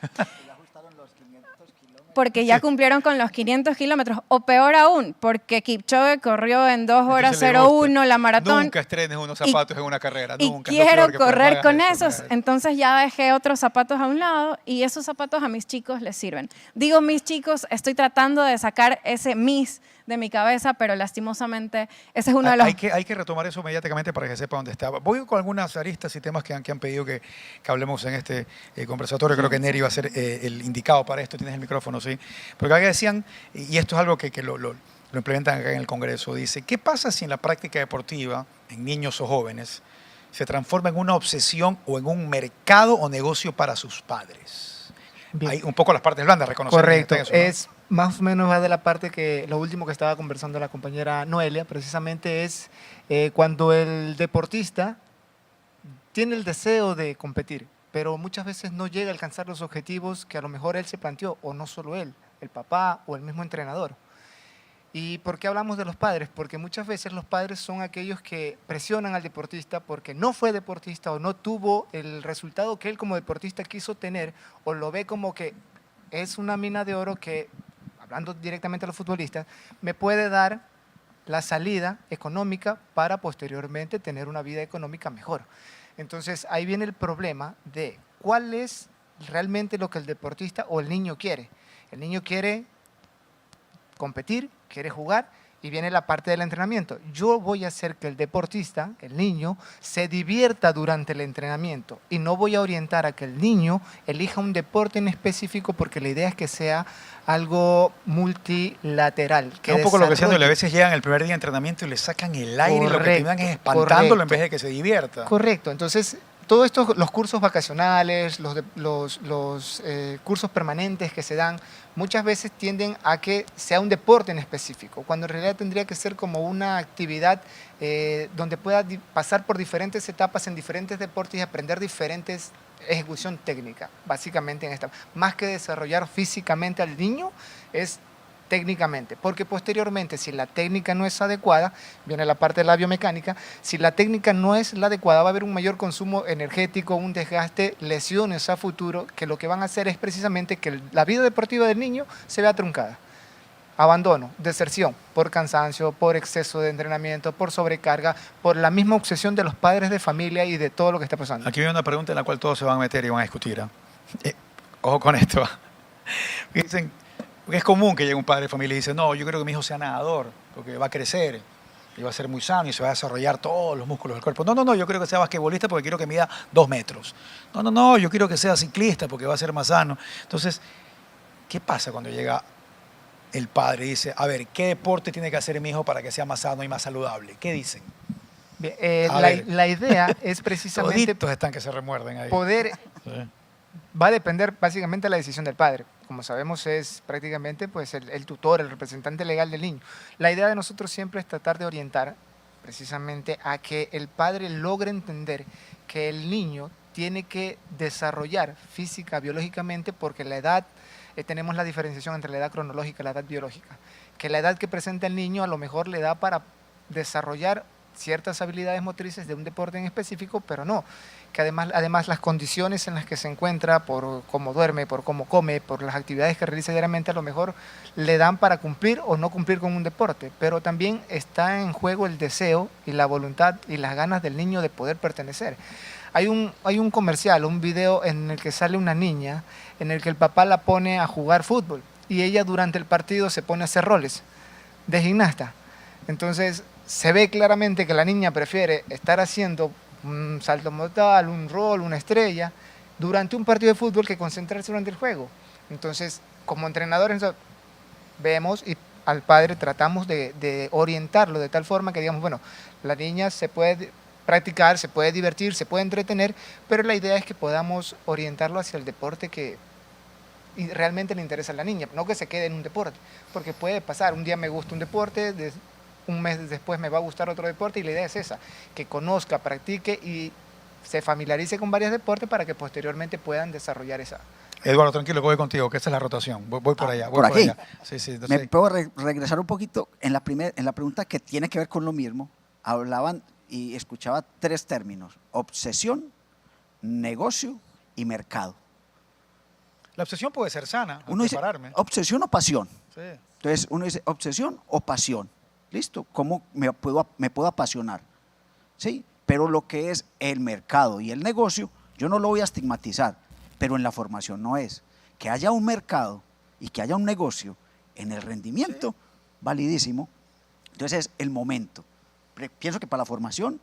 porque ya cumplieron con los 500 kilómetros, o peor aún, porque Kipchoge corrió en 2 horas 01 la maratón.
Nunca estrenes unos zapatos en una carrera,
y
nunca.
quiero correr con esos, entonces ya dejé otros zapatos a un lado y esos zapatos a mis chicos les sirven. Digo mis chicos, estoy tratando de sacar ese mis de mi cabeza, pero lastimosamente ese es uno de los...
Hay que retomar eso inmediatamente para que sepa dónde estaba. Voy con algunas aristas y temas que han pedido que hablemos en este conversatorio. Creo que Neri va a ser el indicado para esto. Tienes el micrófono, sí. Porque acá decían, y esto es algo que lo implementan acá en el Congreso, dice, ¿qué pasa si en la práctica deportiva, en niños o jóvenes, se transforma en una obsesión o en un mercado o negocio para sus padres?
Bien.
Hay un poco las partes blandas, reconocer.
Correcto,
eso, ¿no?
es más o menos va de la parte que lo último que estaba conversando la compañera Noelia, precisamente es cuando el deportista tiene el deseo de competir, pero muchas veces no llega a alcanzar los objetivos que a lo mejor él se planteó, o no solo él, el papá o el mismo entrenador. ¿Y por qué hablamos de los padres? Porque muchas veces los padres son aquellos que presionan al deportista porque no fue deportista o no tuvo el resultado que él como deportista quiso tener, o lo ve como que es una mina de oro que, hablando directamente a los futbolistas, me puede dar la salida económica para posteriormente tener una vida económica mejor. Entonces ahí viene el problema de cuál es realmente lo que el deportista o el niño quiere. El niño quiere competir, quiere jugar, Y viene la parte del entrenamiento. Yo voy a hacer que el deportista, el niño, se divierta durante el entrenamiento y no voy a orientar a que el niño elija un deporte en específico porque la idea es que sea algo multilateral.
Es un poco lo que decían,
desarrolle.
a veces llegan el primer día de entrenamiento y le sacan el aire y lo que
Correcto,
terminan es espantándolo en
correcto.
vez de que se divierta.
Correcto. Entonces, todos estos, los cursos vacacionales, los cursos permanentes que se dan, muchas veces tienden a que sea un deporte en específico, cuando en realidad tendría que ser como una actividad donde pueda pasar por diferentes etapas en diferentes deportes y aprender diferentes ejecución técnica, básicamente en esta. Más que desarrollar físicamente al niño, es técnicamente, porque posteriormente si la técnica no es adecuada, viene la parte de la biomecánica, si la técnica no es la adecuada va a haber un mayor consumo energético, un desgaste, lesiones a futuro, que lo que van a hacer es precisamente que la vida deportiva del niño se vea truncada. Abandono, deserción, por cansancio, por exceso de entrenamiento, por sobrecarga, por la misma obsesión de los padres de familia y de todo lo que está pasando.
Aquí viene una pregunta en la cual todos se van a meter y van a discutir. Ojo con esto. Dicen, es común que llegue un padre de familia y dice, no, yo creo que mi hijo sea nadador, porque va a crecer y va a ser muy sano y se va a desarrollar todos los músculos del cuerpo. No, yo creo que sea basquetbolista porque quiero que mida 2 metros. No, yo quiero que sea ciclista porque va a ser más sano. Entonces, ¿qué pasa cuando llega el padre y dice, a ver, ¿qué deporte tiene que hacer mi hijo para que sea más sano y más saludable? ¿Qué dicen?
Bien,
A ver.
la idea es precisamente
Toditos están que se remuerden ahí.
poder,
Sí.
va a depender básicamente de la decisión del padre. Como sabemos, es prácticamente pues, el tutor, el representante legal del niño. La idea de nosotros siempre es tratar de orientar precisamente a que el padre logre entender que el niño tiene que desarrollar física, biológicamente, porque la edad, tenemos la diferenciación entre la edad cronológica y la edad biológica. Que la edad que presenta el niño a lo mejor le da para desarrollar ciertas habilidades motrices de un deporte en específico, pero no, que además las condiciones en las que se encuentra, por cómo duerme, por cómo come, por las actividades que realiza diariamente, a lo mejor le dan para cumplir o no cumplir con un deporte, pero también está en juego el deseo y la voluntad y las ganas del niño de poder pertenecer. Hay un comercial, un video en el que sale una niña, en el que el papá la pone a jugar fútbol y ella durante el partido se pone a hacer roles de gimnasta. Entonces, se ve claramente que la niña prefiere estar haciendo un salto mortal, un rol, una estrella, durante un partido de fútbol que concentrarse durante el juego. Entonces, como entrenadores, vemos y al padre tratamos de orientarlo de tal forma que digamos, bueno, la niña se puede practicar, se puede divertir, se puede entretener, pero la idea es que podamos orientarlo hacia el deporte que realmente le interesa a la niña, no que se quede en un deporte, porque puede pasar, un día me gusta un deporte, un mes después me va a gustar otro deporte y la idea es esa, que conozca, practique y se familiarice con varios deportes para que posteriormente puedan desarrollar esa.
Eduardo, tranquilo, que voy contigo, que esa es la rotación. Voy por allá. Voy
por aquí.
allá. Sí, entonces,
Me puedo regresar un poquito en la pregunta que tiene que ver con lo mismo. Hablaban y escuchaba 3 términos: obsesión, negocio y mercado.
la obsesión puede ser sana,
Uno dice
prepararme.
obsesión o pasión.
Sí.
Entonces uno dice obsesión o pasión. ¿Listo? ¿Cómo me puedo apasionar? ¿Sí? Pero lo que es el mercado y el negocio, yo no lo voy a estigmatizar, pero en la formación no es. Que haya un mercado y que haya un negocio en el rendimiento, validísimo. Entonces es el momento. Pienso que para la formación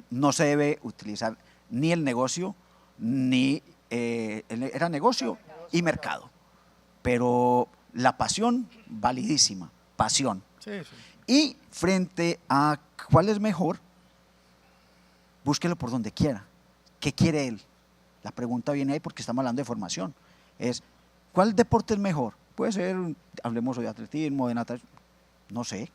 no se debe utilizar ni el negocio, ni era negocio y mercado. Pero la pasión, validísima, pasión.
Sí.
Y frente a cuál es mejor, búsquelo por donde quiera. ¿Qué quiere él? La pregunta viene ahí porque estamos hablando de formación. Es, ¿cuál deporte es mejor? Puede ser, hablemos hoy de atletismo, de natación, no sé.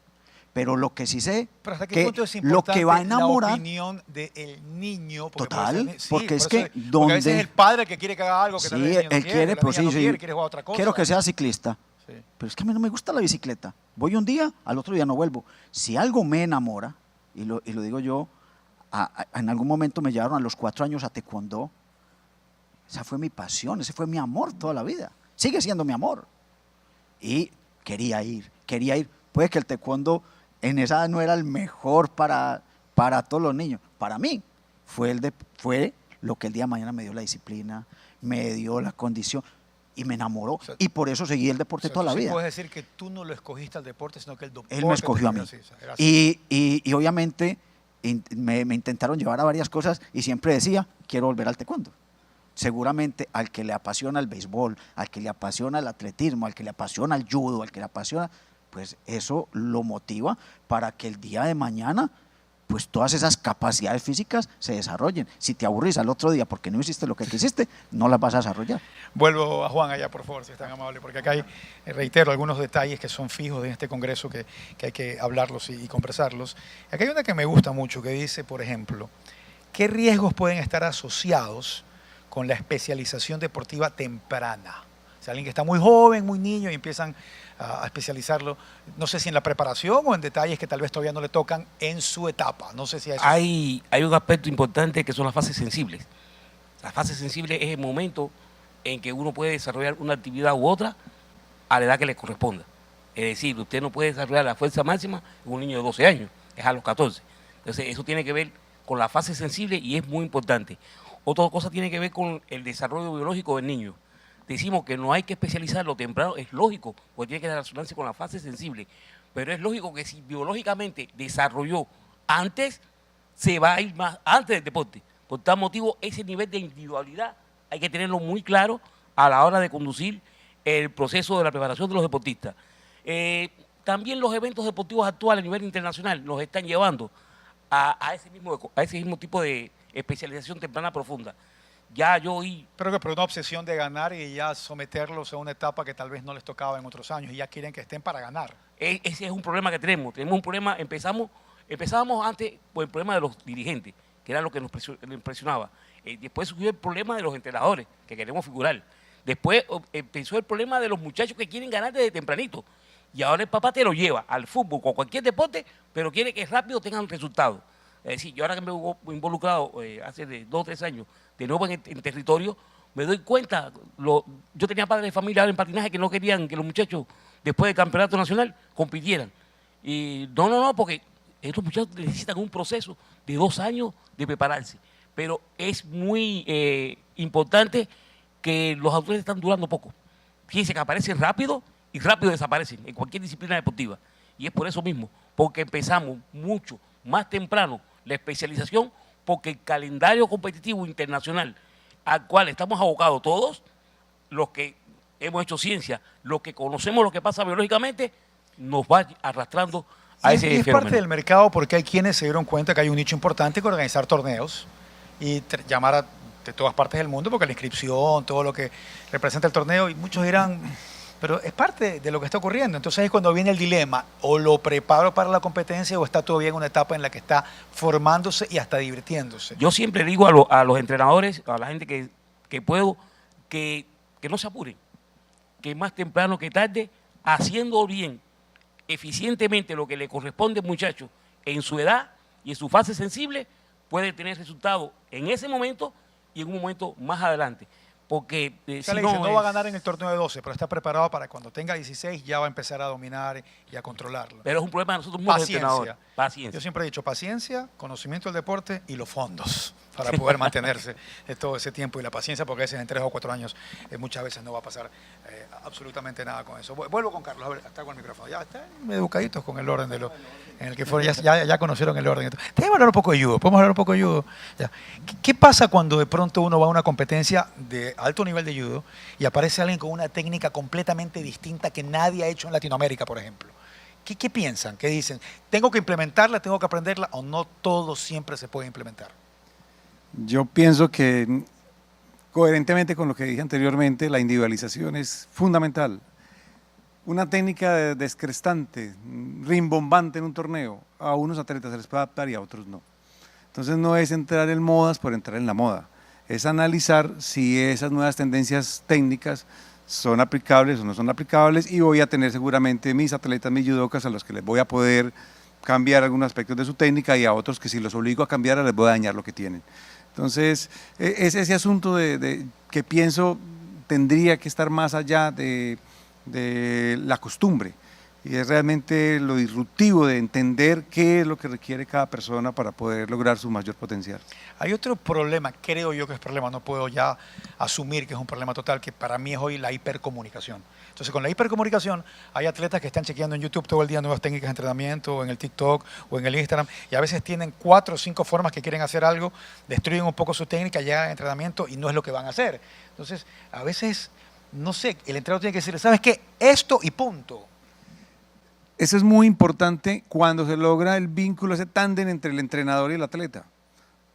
Pero lo que sí sé,
Pero hasta qué
que
punto es
lo
importante
que va a enamorar,
la opinión del niño.
Total,
sí,
porque es
por
que
eso porque
donde-
a veces es el padre que quiere que haga algo que tal
sí,
vez el niño no
él quiere,
la
pues
niña
sí,
no
sí,
quiere jugar a otra cosa.
quiero que sea ciclista.
Sí.
Pero es que a mí no me gusta la bicicleta. Voy un día, al otro día no vuelvo. Si algo me enamora, y lo digo yo, en algún momento me llevaron a los 4 años a taekwondo. Esa fue mi pasión, ese fue mi amor toda la vida. Sigue siendo mi amor. Y quería ir. Puede que el taekwondo en esa edad no era el mejor para todos los niños. Para mí fue lo que el día de mañana me dio la disciplina, me dio la condición. y me enamoró.
sea,
Y por eso seguí el deporte
O sea,
toda la
tú sí
vida.
puedes decir que tú no lo escogiste al deporte, sino que el deporte
Él me escogió a
te
mí.
escogió así, era así.
Y obviamente me intentaron llevar a varias cosas y siempre decía, quiero volver al taekwondo. Seguramente al que le apasiona el béisbol, al que le apasiona el atletismo, al que le apasiona el judo, al que le apasiona, pues eso lo motiva para que el día de mañana pues todas esas capacidades físicas se desarrollen. Si te aburrís al otro día porque no hiciste lo que quisiste, no las vas a desarrollar.
Vuelvo a Juan allá, por favor, si es tan amable, porque acá hay, reitero, algunos detalles que son fijos en este congreso que hay que hablarlos y conversarlos. Acá hay una que me gusta mucho, que dice, por ejemplo, ¿qué riesgos pueden estar asociados con la especialización deportiva temprana? O sea, alguien que está muy joven, muy niño y empiezan a especializarlo, no sé si en la preparación o en detalles que tal vez todavía no le tocan en su etapa. No sé si a eso...
Hay un aspecto importante que son las fases sensibles. Las fases sensibles es el momento en que uno puede desarrollar una actividad u otra a la edad que le corresponda. Es decir, usted no puede desarrollar la fuerza máxima en un niño de 12 años, es a los 14. Entonces, eso tiene que ver con la fase sensible y es muy importante. Otra cosa tiene que ver con el desarrollo biológico del niño. Decimos que no hay que especializarlo temprano, es lógico, porque tiene que relacionarse con la fase sensible, pero es lógico que si biológicamente desarrolló antes, se va a ir más antes del deporte. Por tal motivo, ese nivel de individualidad hay que tenerlo muy claro a la hora de conducir el proceso de la preparación de los deportistas. También los eventos deportivos actuales a nivel internacional nos están llevando a ese mismo tipo de especialización temprana profunda. Ya yo oí...
Pero que por una obsesión de ganar y ya someterlos a una etapa que tal vez no les tocaba en otros años y ya quieren que estén para ganar.
Ese es un problema que tenemos. Tenemos un problema, empezábamos antes por el problema de los dirigentes, que era lo que nos impresionaba. Después surgió el problema de los entrenadores, que queremos figurar. Después empezó el problema de los muchachos que quieren ganar desde tempranito. Y ahora el papá te lo lleva al fútbol o cualquier deporte, pero quiere que rápido tengan resultados. Es decir, yo ahora que me he involucrado hace 2 o 3 años de nuevo en territorio, me doy cuenta, yo tenía padres de familia en patinaje que no querían que los muchachos después del campeonato nacional compitieran. Y no, porque estos muchachos necesitan un proceso de 2 años de prepararse. Pero es muy importante que los autores están durando poco. Fíjense que aparecen rápido y rápido desaparecen en cualquier disciplina deportiva. Y es por eso mismo, porque empezamos mucho más temprano la especialización, porque el calendario competitivo internacional al cual estamos abocados todos, los que hemos hecho ciencia, los que conocemos lo que pasa biológicamente, nos va arrastrando a ese
y es
fenómeno.
parte del mercado porque hay quienes se dieron cuenta que hay un nicho importante que organizar torneos y llamar a de todas partes del mundo, porque la inscripción, todo lo que representa el torneo, y muchos dirán, pero es parte de lo que está ocurriendo. Entonces es cuando viene el dilema, o lo preparo para la competencia o está todavía en una etapa en la que está formándose y hasta divirtiéndose.
Yo siempre digo a los entrenadores, a la gente que puedo, que no se apuren, que más temprano que tarde, haciendo bien, eficientemente lo que le corresponde al muchacho en su edad y en su fase sensible, puede tener resultados en ese momento y en un momento más adelante. Porque
o sea, le dice, no va a ganar en el torneo de 12, pero está preparado para cuando tenga 16 ya va a empezar a dominar y a controlarlo.
Pero es un problema de nosotros mismos, los entrenadores.
Yo
Paciencia.
siempre he dicho paciencia, conocimiento del deporte y los fondos para poder mantenerse todo ese tiempo y la paciencia, porque a veces en 3 o 4 años muchas veces no va a pasar absolutamente nada con eso. Vuelvo con Carlos, a ver, está con el micrófono. Ya están educaditos con el orden de lo en el que fueron, ya conocieron el orden. Déjame hablar un poco de judo, podemos hablar un poco de judo. Ya. ¿Qué pasa cuando de pronto uno va a una competencia de alto nivel de judo y aparece alguien con una técnica completamente distinta que nadie ha hecho en Latinoamérica, por ejemplo? ¿Qué piensan? ¿Qué dicen? ¿Tengo que implementarla, tengo que aprenderla o no todo siempre se puede implementar?
Yo pienso que, coherentemente con lo que dije anteriormente, la individualización es fundamental. Una técnica descrestante, rimbombante en un torneo, a unos atletas se les puede adaptar y a otros no. Entonces no es entrar en modas por entrar en la moda, es analizar si esas nuevas tendencias técnicas son aplicables o no son aplicables, y voy a tener seguramente mis atletas, mis judocas, a los que les voy a poder cambiar algunos aspectos de su técnica, y a otros que si los obligo a cambiar les voy a dañar lo que tienen. Entonces es ese asunto que pienso tendría que estar más allá de la costumbre, y es realmente lo disruptivo de entender qué es lo que requiere cada persona para poder lograr su mayor potencial.
Hay otro problema, creo yo que es problema, no puedo ya asumir que es un problema total, que para mí es hoy la hipercomunicación. Entonces, con la hipercomunicación, hay atletas que están chequeando en YouTube todo el día nuevas técnicas de entrenamiento, o en el TikTok, o en el Instagram, y a veces tienen 4 o 5 formas que quieren hacer algo, destruyen un poco su técnica, llegan al entrenamiento y no es lo que van a hacer. Entonces, a veces, no sé, el entrenador tiene que decirle, ¿sabes qué? Esto y punto.
Eso es muy importante cuando se logra el vínculo, ese tándem entre el entrenador y el atleta.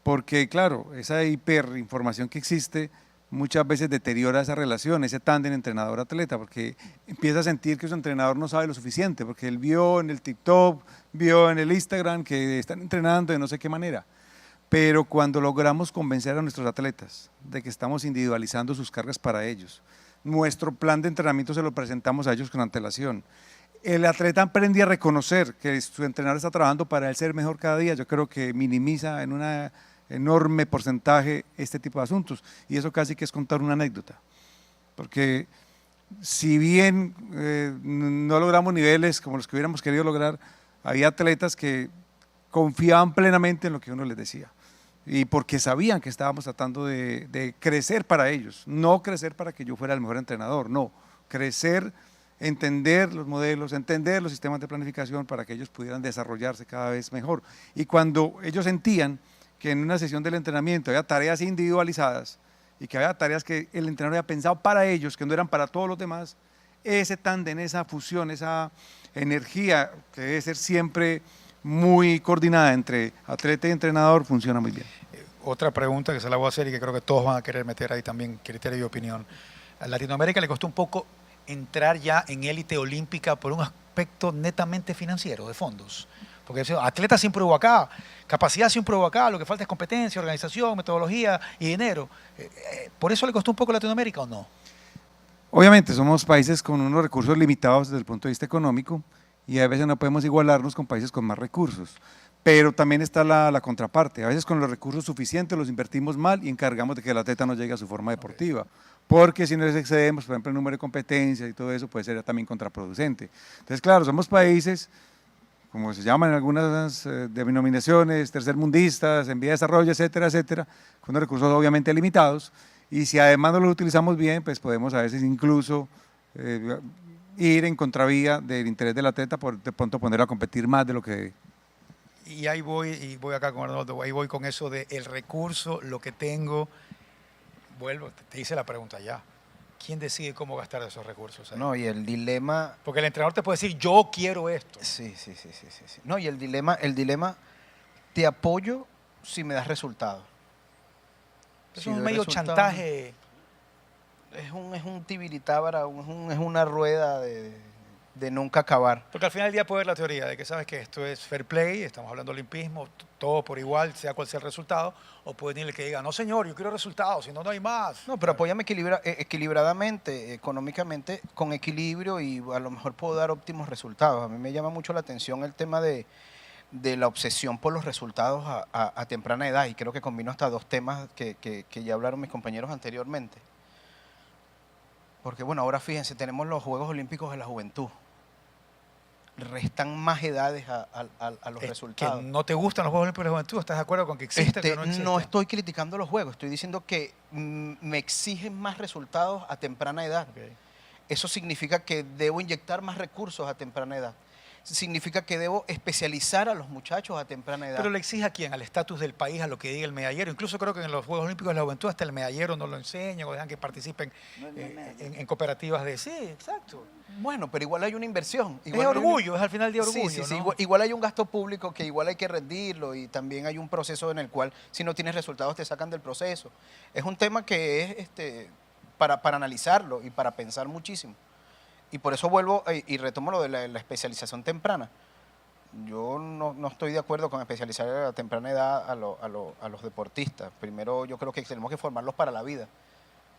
Porque, claro, esa hiperinformación que existe muchas veces deteriora esa relación, ese tándem entrenador-atleta, porque empieza a sentir que su entrenador no sabe lo suficiente, porque él vio en el TikTok, vio en el Instagram que están entrenando de no sé qué manera. Pero cuando logramos convencer a nuestros atletas de que estamos individualizando sus cargas para ellos, nuestro plan de entrenamiento se lo presentamos a ellos con antelación, el atleta aprende a reconocer que su entrenador está trabajando para él ser mejor cada día, yo creo que minimiza en un enorme porcentaje este tipo de asuntos. Y eso casi que es contar una anécdota. Porque si bien no logramos niveles como los que hubiéramos querido lograr, había atletas que confiaban plenamente en lo que uno les decía. Y porque sabían que estábamos tratando de crecer para ellos, no crecer para que yo fuera el mejor entrenador, no, crecer, entender los modelos, entender los sistemas de planificación para que ellos pudieran desarrollarse cada vez mejor. Y cuando ellos sentían que en una sesión del entrenamiento había tareas individualizadas y que había tareas que el entrenador había pensado para ellos, que no eran para todos los demás, ese tándem, esa fusión, esa energía que debe ser siempre muy coordinada entre atleta y entrenador funciona muy bien.
Otra pregunta que se la voy a hacer y que creo que todos van a querer meter ahí también, criterio y opinión. A Latinoamérica le costó un poco entrar ya en élite olímpica por un aspecto netamente financiero, de fondos. Porque atleta siempre hubo acá, capacidad siempre hubo acá, lo que falta es competencia, organización, metodología y dinero. ¿Por eso le costó un poco a Latinoamérica o no?
Obviamente somos países con unos recursos limitados desde el punto de vista económico y a veces no podemos igualarnos con países con más recursos. Pero también está la contraparte. A veces con los recursos suficientes los invertimos mal y encargamos de que el atleta no llegue a su forma deportiva. Porque si nos excedemos, por ejemplo, el número de competencias y todo eso puede ser también contraproducente. Entonces, claro, somos países, como se llaman en algunas denominaciones, tercermundistas, en vía de desarrollo, etcétera, etcétera, con unos recursos obviamente limitados. Y si además no los utilizamos bien, pues podemos a veces incluso ir en contravía del interés del atleta por de pronto ponerlo a competir más de lo que debe.
Y ahí voy acá con Arnoldo, ahí voy con eso de el recurso, lo que tengo. Vuelvo, te hice la pregunta ya. ¿Quién decide cómo gastar esos recursos?
No, y el dilema...
Porque el entrenador te puede decir, yo quiero esto.
Sí. No, y el dilema, te apoyo si me das resultado.
Eso es un medio chantaje.
Es un tibiritábara, es una rueda de nunca acabar.
Porque al final del día puede haber la teoría de que sabes que esto es fair play, estamos hablando de olimpismo, todo por igual, sea cual sea el resultado, o puede venir el que diga, no señor, yo quiero resultados, si no, no hay más.
No, pero apóyame equilibradamente, económicamente, con equilibrio y a lo mejor puedo dar óptimos resultados. A mí me llama mucho la atención el tema de la obsesión por los resultados a temprana edad y creo que combino hasta dos temas que ya hablaron mis compañeros anteriormente. Porque bueno, ahora fíjense, tenemos los Juegos Olímpicos de la Juventud. Restan más edades a los resultados.
¿Que no te gustan los Juegos Olímpicos de la Juventud? ¿Estás de acuerdo con que existe o que no existe?
No estoy criticando los Juegos, estoy diciendo que me exigen más resultados a temprana edad.
Okay.
Eso significa que debo inyectar más recursos a temprana edad. Significa que debo especializar a los muchachos a temprana edad.
¿Pero le exige a quién? ¿Al estatus del país, a lo que diga el medallero? Incluso creo que en los Juegos Olímpicos de la Juventud hasta el medallero no lo enseñan o dejan que participen en cooperativas de... Sí, exacto.
Bueno, pero igual hay una inversión.
Es orgullo, es al final de orgullo,
Sí,
¿no?
igual hay un gasto público que igual hay que rendirlo y también hay un proceso en el cual si no tienes resultados te sacan del proceso. Es un tema que es para analizarlo y para pensar muchísimo. Y por eso vuelvo y retomo lo de la especialización temprana. Yo no estoy de acuerdo con especializar a temprana edad a los deportistas. Primero yo creo que tenemos que formarlos para la vida.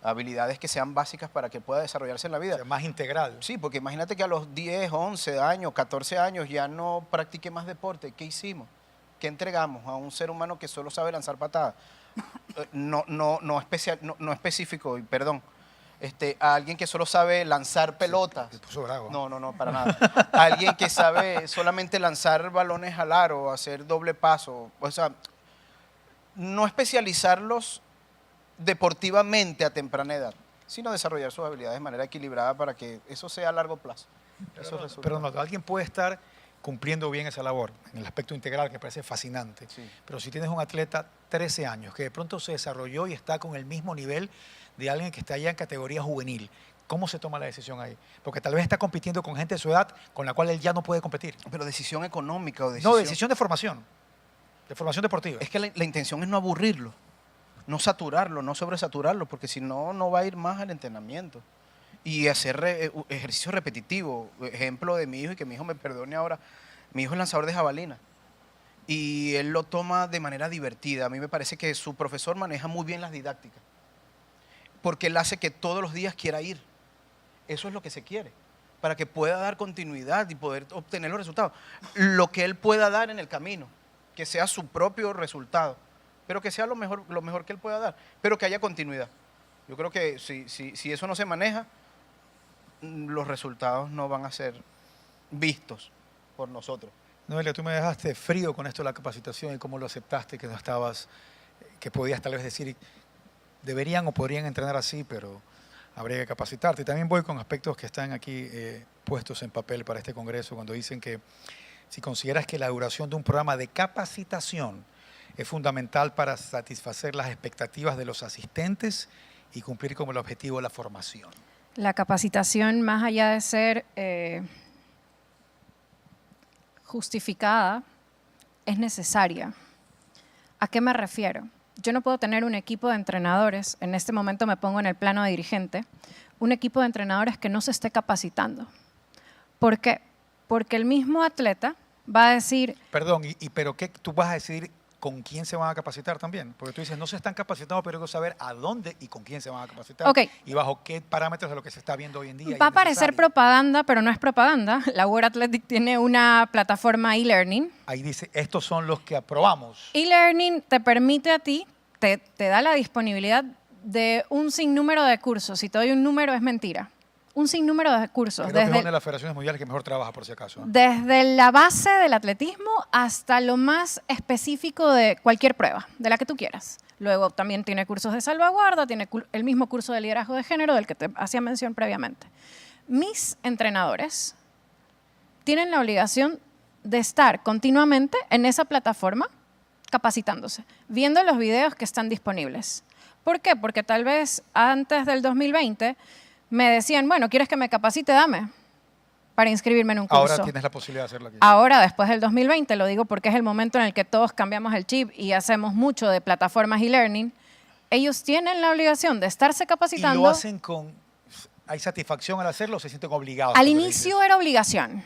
Habilidades que sean básicas para que pueda desarrollarse en la vida.
O sea, más integral.
Sí, porque imagínate que a los 10, 11 años, 14 años ya no practique más deporte. ¿Qué hicimos? ¿Qué entregamos a un ser humano que solo sabe lanzar patadas? No específico, perdón. a alguien que solo sabe lanzar pelotas.
Se puso bravo.
No, para nada. A alguien que sabe solamente lanzar balones al aro, hacer doble paso. O sea, no especializarlos deportivamente a temprana edad, sino desarrollar sus habilidades de manera equilibrada para que eso sea a largo plazo.
Pero no, alguien puede estar cumpliendo bien esa labor en el aspecto integral, que parece fascinante.
Sí.
Pero si tienes un atleta 13 años que de pronto se desarrolló y está con el mismo nivel de alguien que está ya en categoría juvenil, ¿cómo se toma la decisión ahí? Porque tal vez está compitiendo con gente de su edad con la cual él ya no puede competir.
Pero decisión económica o decisión...
No, decisión de formación deportiva.
Es que la intención es no aburrirlo, no saturarlo, no sobresaturarlo, porque si no, no va a ir más al entrenamiento. Y hacer ejercicio repetitivo. Ejemplo de mi hijo, y que mi hijo me perdone ahora, mi hijo es lanzador de jabalina. Y él lo toma de manera divertida. A mí me parece que su profesor maneja muy bien las didácticas, porque él hace que todos los días quiera ir. Eso es lo que se quiere, para que pueda dar continuidad y poder obtener los resultados. Lo que él pueda dar en el camino, que sea su propio resultado, pero que sea lo mejor que él pueda dar, pero que haya continuidad. Yo creo que si eso no se maneja, los resultados no van a ser vistos por nosotros.
Noelia, tú me dejaste frío con esto de la capacitación y cómo lo aceptaste, que no estabas, que podías tal vez decir, deberían o podrían entrenar así, pero habría que capacitarte. Y también voy con aspectos que están aquí puestos en papel para este congreso, cuando dicen que si consideras que la duración de un programa de capacitación es fundamental para satisfacer las expectativas de los asistentes y cumplir con el objetivo de la formación.
La capacitación, más allá de ser justificada, es necesaria. ¿A qué me refiero? Yo no puedo tener un equipo de entrenadores, en este momento me pongo en el plano de dirigente, un equipo de entrenadores que no se esté capacitando. ¿Por qué? Porque el mismo atleta va a decir...
Perdón, ¿pero qué tú vas a decidir con quién se van a capacitar también? Porque tú dices, no se están capacitando, pero hay que saber a dónde y con quién se van a capacitar.
Ok.
Y bajo qué parámetros de lo que se está viendo hoy en día.
Va a parecer propaganda, pero no es propaganda. La World Athletic tiene una plataforma e-learning.
Ahí dice, estos son los que aprobamos.
E-learning te permite a ti, te da la disponibilidad de un sinnúmero de cursos. Si te doy un número, es mentira. Un sinnúmero de cursos.
Creo que es una de las federaciones mundiales que mejor trabaja, por si acaso.
Desde la base del atletismo hasta lo más específico de cualquier prueba, de la que tú quieras. Luego también tiene cursos de salvaguarda, tiene el mismo curso de liderazgo de género del que te hacía mención previamente. Mis entrenadores tienen la obligación de estar continuamente en esa plataforma capacitándose, viendo los videos que están disponibles. ¿Por qué? Porque tal vez antes del 2020 me decían, bueno, ¿quieres que me capacite? Dame para inscribirme en un curso.
Ahora tienes la posibilidad de hacerlo aquí.
Ahora, después del 2020, lo digo porque es el momento en el que todos cambiamos el chip y hacemos mucho de plataformas e-learning, ellos tienen la obligación de estarse capacitando.
¿Y lo hacen con... ¿Hay satisfacción al hacerlo o se sienten obligados?
Al inicio era obligación.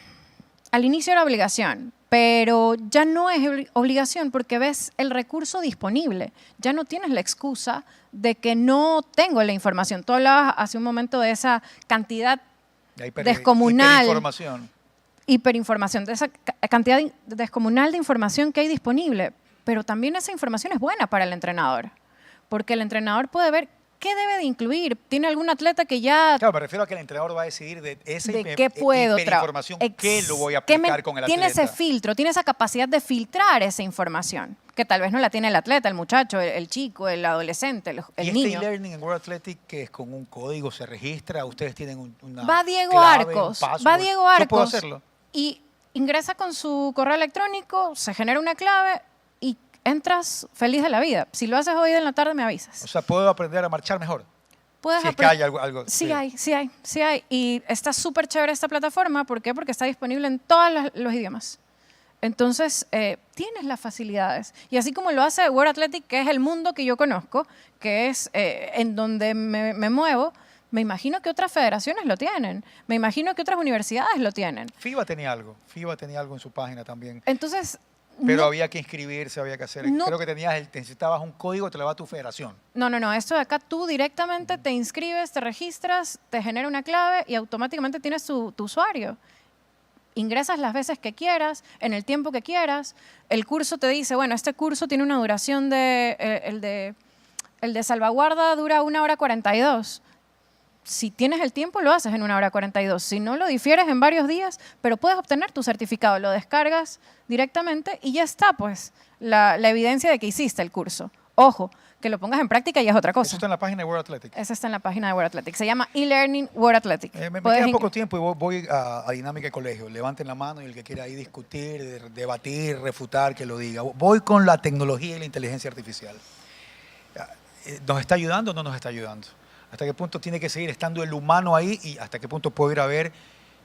Al inicio era obligación, pero ya no es obligación porque ves el recurso disponible. Ya no tienes la excusa de que no tengo la información. Tú hablabas hace un momento de esa cantidad descomunal. Hiperinformación, de esa cantidad descomunal de información que hay disponible. Pero también esa información es buena para el entrenador, porque el entrenador puede ver qué debe de incluir. ¿Tiene algún atleta que ya...?
Claro, me refiero a que el entrenador va a decidir de esa
hiperinformación,
qué lo voy a aplicar con el atleta.
Tiene ese filtro, tiene esa capacidad de filtrar esa información, que tal vez no la tiene el atleta, el muchacho, el chico, el adolescente, el niño.
¿Y este e-learning en World Athletic, que es con un código, se registra? ¿Ustedes tienen una
Va Diego
clave,
Arcos,
un password?
va Diego Arcos.
Yo puedo hacerlo.
Y ingresa con su correo electrónico, se genera una clave y entras feliz de la vida. Si lo haces hoy en la tarde, me avisas.
O sea, ¿puedo aprender a marchar mejor?
Puedes
Si es que hay algo.
Sí hay. Y está súper chévere esta plataforma. ¿Por qué? Porque está disponible en todos los idiomas. Entonces, tienes las facilidades. Y así como lo hace World Athletic, que es el mundo que yo conozco, que es en donde me muevo, me imagino que otras federaciones lo tienen. Me imagino que otras universidades lo tienen.
FIBA tenía algo en su página también.
Entonces...
Pero
no,
había que inscribirse, había que hacer...
No,
creo que necesitabas un código, te lo va a tu federación.
No. Esto de acá, tú directamente te inscribes, te registras, te genera una clave y automáticamente tienes tu usuario. Ingresas las veces que quieras, en el tiempo que quieras. El curso te dice, bueno, este curso tiene una duración el de salvaguarda dura 1 hora 42. si tienes el tiempo, lo haces en 1 hora 42. Si no, lo difieres en varios días, pero puedes obtener tu certificado. Lo descargas directamente y ya está, pues, la evidencia de que hiciste el curso. Ojo, que lo pongas en práctica y es otra
Eso
cosa.
está en la página de World Athletics.
Esa está en la página de World Athletics. Se llama e-learning World Athletics.
Me
Puedes
queda
in-
poco tiempo y voy a Dinámica de Colegio. Levanten la mano y el que quiera ahí discutir, debatir, refutar, que lo diga. Voy con la tecnología y la inteligencia artificial. ¿Nos está ayudando o no nos está ayudando? ¿Hasta qué punto tiene que seguir estando el humano ahí y hasta qué punto puedo ir a ver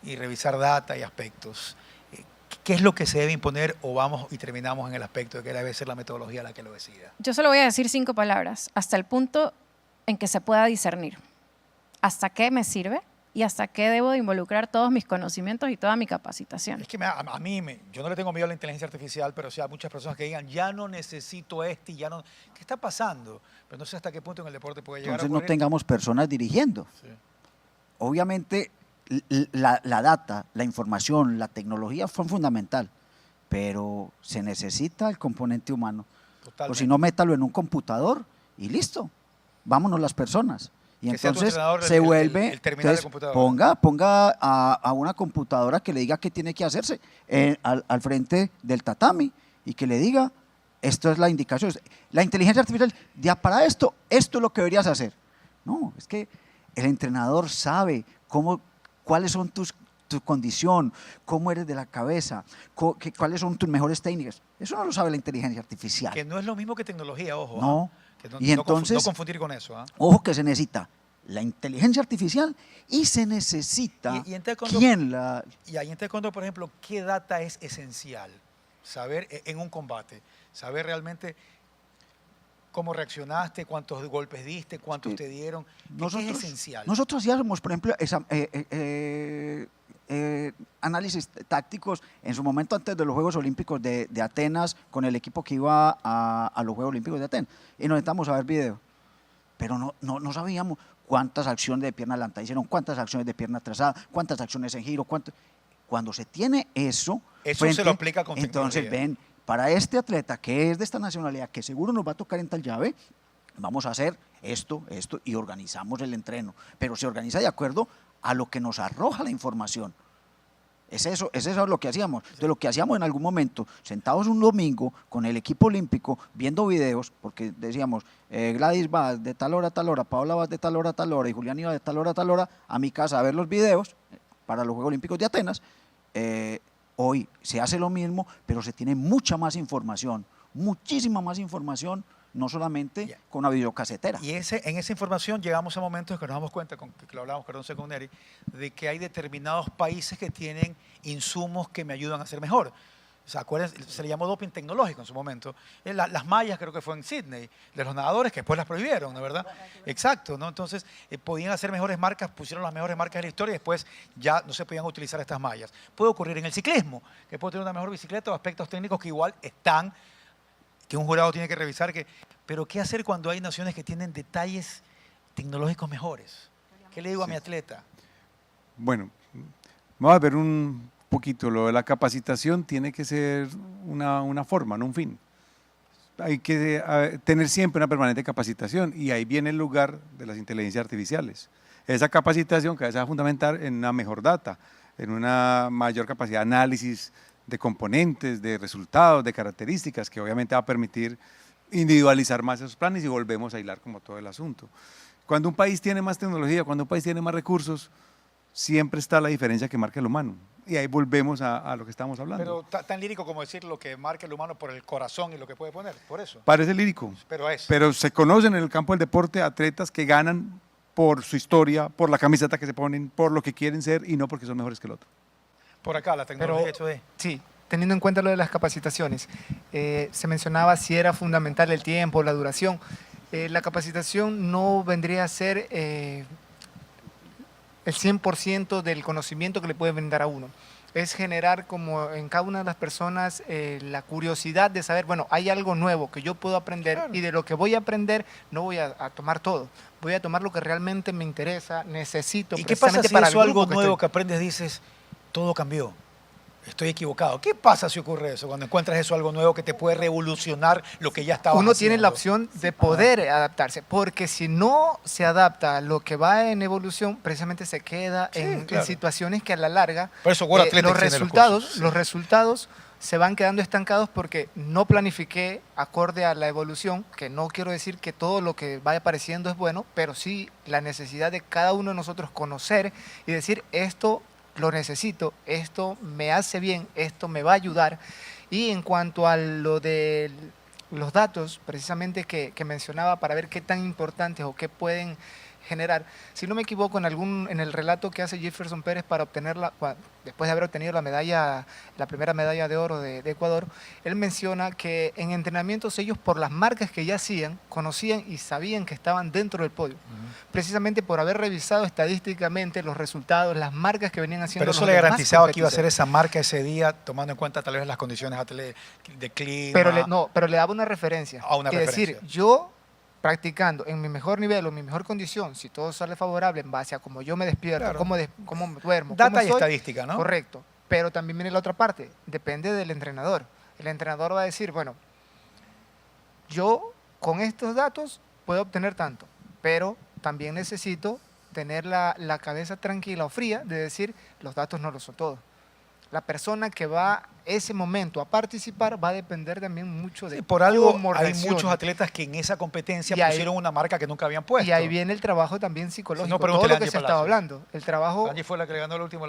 y revisar data y aspectos? ¿Qué es lo que se debe imponer o vamos y terminamos en el aspecto de que debe ser la metodología la que lo decida?
Yo solo voy a decir 5 palabras, hasta el punto en que se pueda discernir. ¿Hasta qué me sirve? Y hasta qué debo de involucrar todos mis conocimientos y toda mi capacitación.
Es que yo no le tengo miedo a la inteligencia artificial, pero sí hay muchas personas que digan, ya no necesito y ya no... ¿Qué está pasando? Pero no sé hasta qué punto en el deporte puede llegar
Entonces
a
no
ocurrir.
tengamos personas dirigiendo.
Sí.
Obviamente la data, la información, la tecnología son fundamental, pero se necesita el componente humano. O
Totalmente.
si no, métalo en un computador y listo. Vámonos las personas. Y
Que sea tu
entonces
entrenador
se vuelve,
el terminal de
entonces,
computadora.
ponga a una computadora que le diga qué tiene que hacerse al frente del tatami y que le diga, esto es la indicación. La inteligencia artificial, ya para esto es lo que deberías hacer. No, es que el entrenador sabe cuáles son tu condición, cómo eres de la cabeza, cuáles son tus mejores técnicas. Eso no lo sabe la inteligencia artificial.
Que no es lo mismo que tecnología, ojo.
No.
Que
Y entonces,
no confundir con eso.
Ojo que se necesita la inteligencia artificial y se necesita
Y entonces cuando-
quién la...
Y ahí entonces cuando, por ejemplo, ¿qué data es esencial? Saber en un combate, saber realmente cómo reaccionaste, cuántos golpes diste, cuántos te dieron. ¿Qué es esencial?
Nosotros hacíamos, por ejemplo, análisis tácticos en su momento antes de los Juegos Olímpicos de Atenas con el equipo que iba a los Juegos Olímpicos de Atenas y nos sentamos a ver video, pero no sabíamos cuántas acciones de pierna adelantada hicieron, cuántas acciones de pierna atrasada, cuántas acciones en giro, cuando se tiene eso
Se lo aplica con
entonces
tecnología.
ven, para este atleta que es de esta nacionalidad, que seguro nos va a tocar en tal llave, vamos a hacer esto y organizamos el entreno, pero se organiza de acuerdo a lo que nos arroja la información. Es eso lo que hacíamos. De lo que hacíamos en algún momento, sentados un domingo con el equipo olímpico, viendo videos, porque decíamos, Gladys va de tal hora a tal hora, Paola va de tal hora a tal hora, y Julián iba de tal hora a tal hora a mi casa a ver los videos para los Juegos Olímpicos de Atenas. Hoy se hace lo mismo, pero se tiene mucha más información, muchísima más información, no solamente con una videocasetera.
Y en esa información llegamos a momentos que nos damos cuenta, que lo hablamos con Neri, de que hay determinados países que tienen insumos que me ayudan a ser mejor. O sea, acuérdense, se le llamó doping tecnológico en su momento. Las mallas creo que fue en Sydney, de los nadadores que después las prohibieron, ¿no verdad? Exacto, ¿no? Entonces podían hacer mejores marcas, pusieron las mejores marcas de la historia y después ya no se podían utilizar estas mallas. Puede ocurrir en el ciclismo, que puedo tener una mejor bicicleta o aspectos técnicos que igual están, que un jurado tiene que revisar, pero ¿qué hacer cuando hay naciones que tienen detalles tecnológicos mejores? ¿Qué le digo a mi atleta?
Bueno, vamos a ver un poquito. Lo de la capacitación tiene que ser una forma, no un fin. Hay que tener siempre una permanente capacitación y ahí viene el lugar de las inteligencias artificiales. Esa capacitación que se va a fundamentar en una mejor data, en una mayor capacidad de análisis de componentes, de resultados, de características, que obviamente va a permitir individualizar más esos planes y volvemos a hilar como todo el asunto. Cuando un país tiene más tecnología, cuando un país tiene más recursos, siempre está la diferencia que marca el humano. Y ahí volvemos a lo que estamos hablando.
Pero tan lírico como decir lo que marca el humano por el corazón y lo que puede poner, por eso.
Parece lírico, pero se conocen en el campo del deporte atletas que ganan por su historia, por la camiseta que se ponen, por lo que quieren ser y no porque son mejores que el otro.
Por acá, la tecnología hecho de...
Sí, teniendo en cuenta lo de las capacitaciones, se mencionaba si era fundamental el tiempo, la duración. La capacitación no vendría a ser el 100% del conocimiento que le puede brindar a uno. Es generar como en cada una de las personas la curiosidad de saber, bueno, hay algo nuevo que yo puedo aprender y de lo que voy a aprender no voy a tomar todo. Voy a tomar lo que realmente me interesa, necesito.
¿Y qué pasa si
para
eso
el grupo
algo nuevo
estoy?
que aprendes dices, todo cambió? estoy equivocado. ¿Qué pasa si ocurre eso? Cuando encuentras eso algo nuevo que te puede revolucionar lo que ya estaba
Uno
haciendo.
tiene la opción de poder adaptarse, porque si no se adapta a lo que va en evolución, precisamente se queda
Sí,
en
claro.
situaciones que a la larga
Por eso World Athletics
los
tiene
resultados,
cursos.
se van quedando estancados porque no planifiqué acorde a la evolución, que no quiero decir que todo lo que vaya apareciendo es bueno, pero sí la necesidad de cada uno de nosotros conocer y decir esto lo necesito, esto me hace bien, esto me va a ayudar. Y en cuanto a lo de los datos, precisamente que mencionaba, para ver qué tan importantes o qué pueden generar, si no me equivoco, en el relato que hace Jefferson Pérez para después de haber obtenido la primera medalla de oro de Ecuador, él menciona que en entrenamientos ellos, por las marcas que ya hacían, conocían y sabían que estaban dentro del podio, precisamente por haber revisado estadísticamente los resultados, las marcas que venían haciendo.
Pero eso
los
le
demás
garantizaba que iba a ser
competidores.
esa marca ese día, tomando en cuenta tal vez las condiciones de clima.
Pero le daba una referencia.
Ah, una
Es decir,
referencia.
yo practicando en mi mejor nivel o en mi mejor condición, si todo sale favorable en base a cómo yo me despierto,
Claro.
cómo me duermo,
Data
cómo
y
estoy,
estadística, ¿no?
correcto. Pero también viene la otra parte, depende del entrenador. El entrenador va a decir, bueno, yo con estos datos puedo obtener tanto, pero también necesito tener la cabeza tranquila o fría de decir, los datos no lo son todo. La persona que va ese momento a participar va a depender también mucho de
Sí, por algo
cómo
hay
reaccione.
muchos atletas que en esa competencia
Y ahí-
pusieron una marca que nunca habían puesto.
Y ahí viene el trabajo también psicológico,
Si no,
todo
pregúntele
lo
a
que
Angie
se estaba
Palacios.
hablando. El trabajo
Angie fue la que le ganó el último.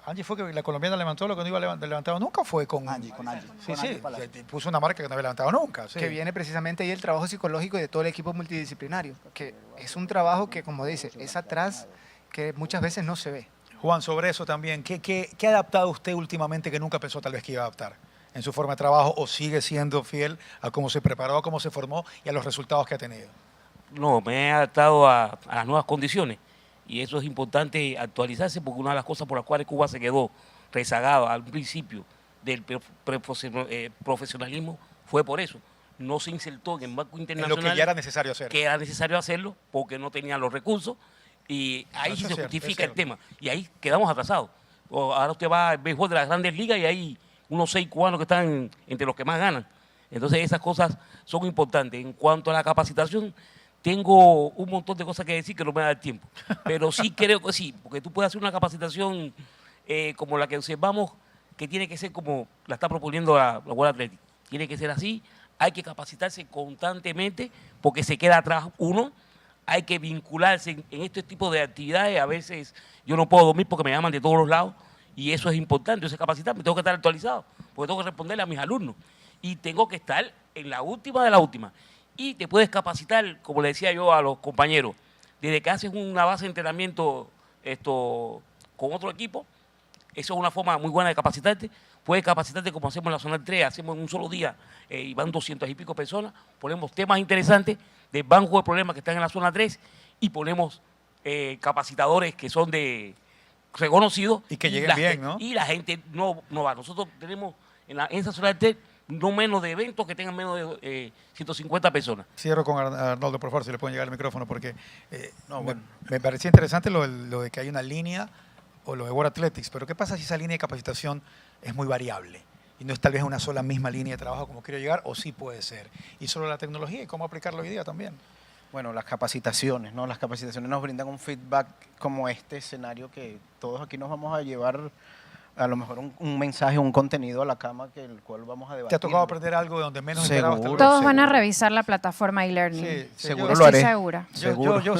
Angie fue que la colombiana levantó lo que no iba levantado nunca. Fue con
Angie, con Angie.
Sí,
Con
sí.
Angie Palacios.
Puso una marca que no había levantado nunca. Sí.
que viene precisamente ahí el trabajo psicológico y de todo el equipo multidisciplinario, que es un trabajo que, como dice, es atrás, que muchas veces no se ve.
Juan, sobre eso también, ¿qué ha adaptado usted últimamente que nunca pensó tal vez que iba a adaptar en su forma de trabajo o sigue siendo fiel a cómo se preparó, a cómo se formó y a los resultados que ha tenido?
No, me he adaptado a las nuevas condiciones y eso es importante actualizarse porque una de las cosas por las cuales Cuba se quedó rezagado al principio del profesionalismo fue por eso. No se insertó en el marco
En
internacional
lo que ya era necesario hacer.
que era necesario hacerlo porque no tenían los recursos y ahí
Eso
sí
es
se
cierto,
justifica
es
el tema y ahí quedamos atrasados. Ahora usted va al béisbol de las grandes ligas y hay unos 6 cubanos que están entre los que más ganan. Entonces esas cosas son importantes. En cuanto a la capacitación, tengo un montón de cosas que decir que no me da el tiempo, pero sí creo que sí, porque tú puedes hacer una capacitación como la que observamos, que tiene que ser como la está proponiendo la World Athletics. Tiene que ser así, hay que capacitarse constantemente porque se queda atrás uno, hay que vincularse en este tipo de actividades. A veces yo no puedo dormir porque me llaman de todos los lados y eso es importante, yo sé capacitarme, tengo que estar actualizado, porque tengo que responderle a mis alumnos y tengo que estar en la última de la última. Y te puedes capacitar, como le decía yo a los compañeros, desde que haces una base de entrenamiento con otro equipo, eso es una forma muy buena de capacitarte. Puedes capacitarte como hacemos en la zona 3, hacemos en un solo día y van 200 y pico personas, ponemos temas interesantes del banco de problemas que están en la zona 3 y ponemos capacitadores que son de reconocidos.
Y que lleguen bien, ¿no?
Y la gente no va. Nosotros tenemos en esa zona 3 no menos de eventos que tengan menos de 150 personas.
Cierro con Arnoldo, por favor, si le pueden llegar el micrófono, porque me parecía interesante lo de que hay una línea o lo de World Athletics, pero ¿qué pasa si esa línea de capacitación es muy variable? Y no es tal vez una sola misma línea de trabajo como quiero llegar, o sí puede ser. Y solo la tecnología y cómo aplicarlo hoy día también.
Bueno, las capacitaciones, ¿no? Las capacitaciones nos brindan un feedback como este escenario que todos aquí nos vamos a llevar a lo mejor un mensaje, un contenido a la cama que el cual vamos a debatir.
¿Te ha tocado aprender algo de donde menos
Seguro.
esperabas? tal vez?
Todos van a
seguro.
revisar la plataforma e-learning.
Sí,
Seguro
yo-
lo haré.
Estoy segura.
Seguro.
Yo.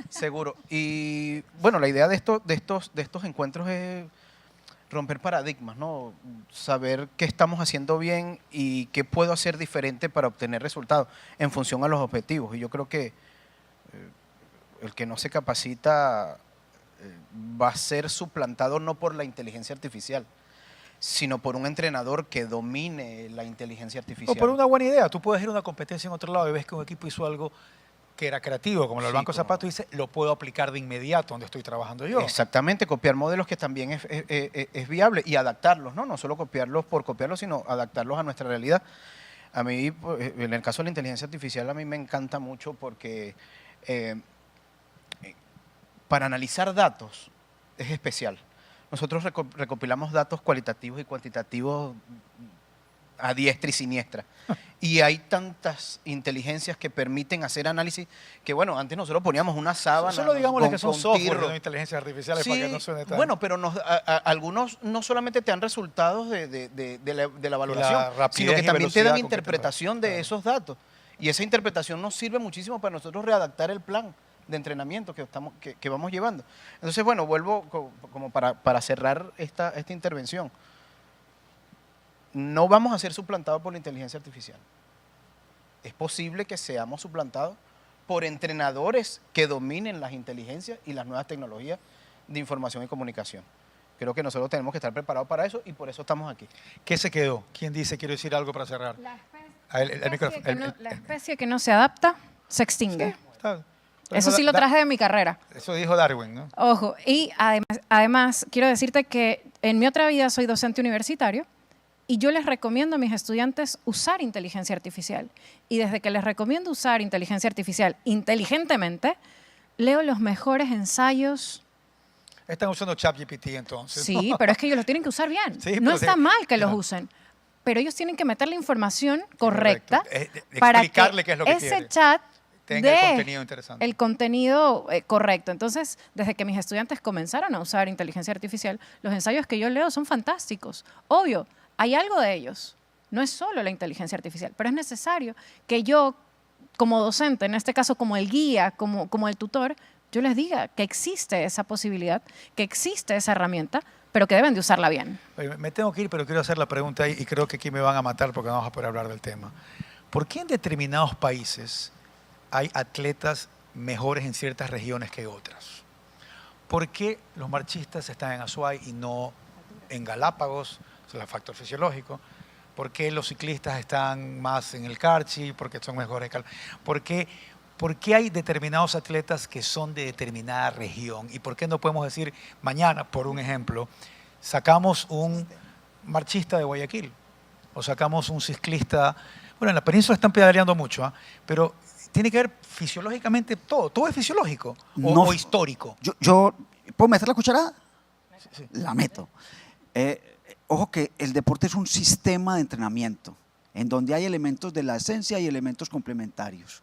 Seguro. Y bueno, la idea de estos encuentros es romper paradigmas, ¿no? Saber qué estamos haciendo bien y qué puedo hacer diferente para obtener resultados en función a los objetivos. Y yo creo que el que no se capacita va a ser suplantado no por la inteligencia artificial, sino por un entrenador que domine la inteligencia
O
artificial.
por una buena idea. Tú puedes ir a una competencia en otro lado y ves que un equipo hizo algo que era creativo, como el
Sí,
Banco
como-
Zapato, y dice, lo puedo aplicar de inmediato donde estoy trabajando yo.
Exactamente, copiar modelos que también es viable y adaptarlos, ¿no? No solo copiarlos por copiarlos, sino adaptarlos a nuestra realidad. A mí, pues, en el caso de la inteligencia artificial, a mí me encanta mucho porque para analizar datos es especial. nosotros recopilamos datos cualitativos y cuantitativos a diestra y siniestra. Y hay tantas inteligencias que permiten hacer análisis que, bueno, antes nosotros poníamos una sábana.
Solo digámosle que son
con
software,
tirro.
no inteligencias artificiales,
Sí,
para que no suene tan...
bueno, pero algunos no solamente te dan resultados de la valoración,
rapidez
sino que
y
también te
velocidad
dan
con que te
interpretación de
claro.
esos datos. Y esa interpretación nos sirve muchísimo para nosotros redactar el plan de entrenamiento que vamos llevando. Entonces, bueno, vuelvo como para cerrar esta intervención. No vamos a ser suplantados por la inteligencia artificial. Es posible que seamos suplantados por entrenadores que dominen las inteligencias y las nuevas tecnologías de información y comunicación. Creo que nosotros tenemos que estar preparados para eso y por eso estamos aquí.
¿Qué se quedó? ¿Quién dice quiero decir algo para cerrar?
La especie que no se adapta se extingue.
Está-
Eso sí lo traje de mi carrera.
Eso dijo Darwin, ¿no?
Ojo, y además quiero decirte que en mi otra vida soy docente universitario y yo les recomiendo a mis estudiantes usar inteligencia artificial. Y desde que les recomiendo usar inteligencia artificial inteligentemente, leo los mejores ensayos.
Están usando ChatGPT entonces.
Sí, pero es que ellos lo tienen que usar bien.
Sí,
No
pero
está
sí.
mal que los
Ajá.
usen, pero ellos tienen que meter la información correcta
Correcto.
para
Explicarle
que
qué es lo que
ese
quiere.
chat
Tenga
dé
el contenido interesante.
el contenido correcto. Entonces, desde que mis estudiantes comenzaron a usar inteligencia artificial, los ensayos que yo leo son fantásticos. Obvio, hay algo de ellos. No es solo la inteligencia artificial, pero es necesario que yo, como docente, en este caso como el guía, como el tutor, yo les diga que existe esa posibilidad, que existe esa herramienta, pero que deben de usarla bien.
Oye, me tengo que ir, pero quiero hacer la pregunta y creo que aquí me van a matar porque no vamos a poder hablar del tema. ¿Por qué en determinados países hay atletas mejores en ciertas regiones que otras? ¿Por qué los marchistas están en Azuay y no en Galápagos? Es el factor fisiológico. ¿Por qué los ciclistas están más en el Carchi? Porque son mejores. ¿Por qué hay determinados atletas que son de determinada región? ¿Y por qué no podemos decir mañana, por un ejemplo, sacamos un marchista de Guayaquil o sacamos un ciclista? Bueno, en la península están pedaleando mucho, pero tiene que ver fisiológicamente todo es fisiológico
No.
o histórico.
Yo ¿puedo meter la cucharada?
Sí.
La meto. Ojo que el deporte es un sistema de entrenamiento en donde hay elementos de la esencia y elementos complementarios.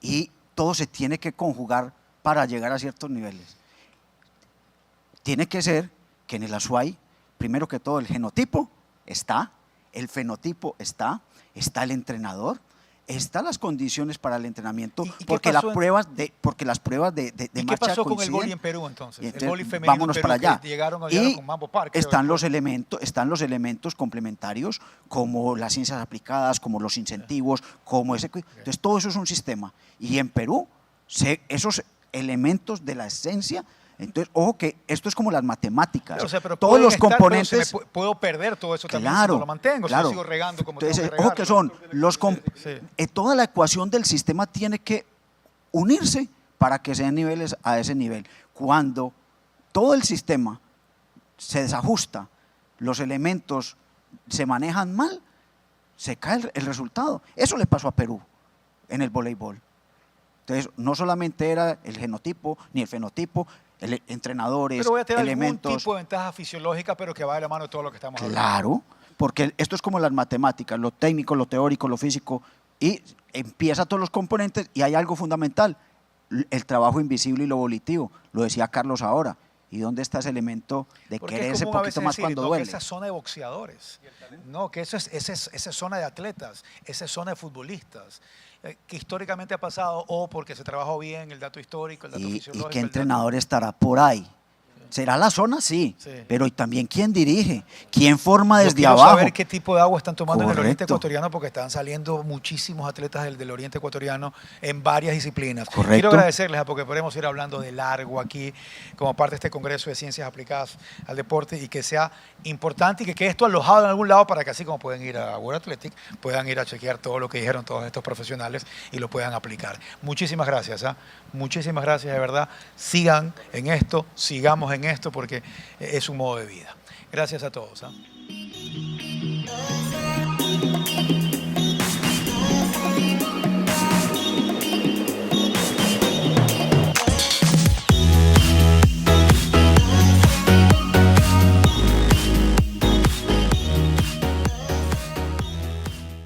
Y todo se tiene que conjugar para llegar a ciertos niveles. Tiene que ser que en el Azuay, primero que todo, el genotipo está, el fenotipo está el entrenador, están las condiciones para el entrenamiento,
¿Y qué
porque
pasó
las pruebas de
¿Y qué
marcha
pasó con el
coinciden.
voli en Perú entonces?
Y
El
entonces,
voli femenino
vámonos
en Perú,
para allá.
que llegaron
Y
con Mambo Park. creo.
están los elementos complementarios como las ciencias aplicadas, como los incentivos, como ese. Entonces todo eso es un sistema. Y en Perú, esos elementos de la esencia. Entonces, ojo que esto es como las matemáticas.
O sea, pero
todos
pueden
los
estar, pero
componentes.
puedo perder todo eso también
Claro,
si no lo mantengo,
claro.
si yo sigo regando como
Entonces,
tengo que
ojo que
regar.
son los
Sí.
toda la ecuación del sistema tiene que unirse para que sean niveles a ese nivel. Cuando todo el sistema se desajusta, los elementos se manejan mal, se cae el resultado. Eso le pasó a Perú en el voleibol. Entonces, no solamente era el genotipo ni el fenotipo, entrenadores,
Pero voy a tener
elementos.
algún tipo de ventaja fisiológica, pero que va de la mano de todo lo que estamos hablando.
Claro, porque esto es como las matemáticas, lo técnico, lo teórico, lo físico, y empieza todos los componentes y hay algo fundamental, el trabajo invisible y lo volitivo, lo decía Carlos ahora. ¿Y dónde está ese elemento de
Porque es
quererse
común a
poquito
veces
más
decir,
cuando
no,
duele?
que esa zona de boxeadores, no, que esa es zona de atletas, esa es zona de futbolistas, que históricamente ha pasado o porque se trabajó bien el dato histórico, el dato
¿Y
fisiológico.
qué
el dato-
entrenador estará por ahí? ¿Será la zona? Sí,
Sí.
pero ¿y también quién dirige? ¿Quién forma
Yo
desde
quiero
abajo?
saber qué tipo de agua están tomando en el Oriente
Correcto.
Ecuatoriano porque están saliendo muchísimos atletas del Oriente Ecuatoriano en varias disciplinas.
Correcto.
Quiero agradecerles porque podemos ir hablando de largo aquí como parte de este Congreso de Ciencias Aplicadas al Deporte y que sea importante y que quede esto alojado en algún lado para que así como pueden ir a World Athletic, puedan ir a chequear todo lo que dijeron todos estos profesionales y lo puedan aplicar. Muchísimas gracias, muchísimas gracias de verdad. Sigan en esto, sigamos en esto porque es un modo de vida. Gracias a todos.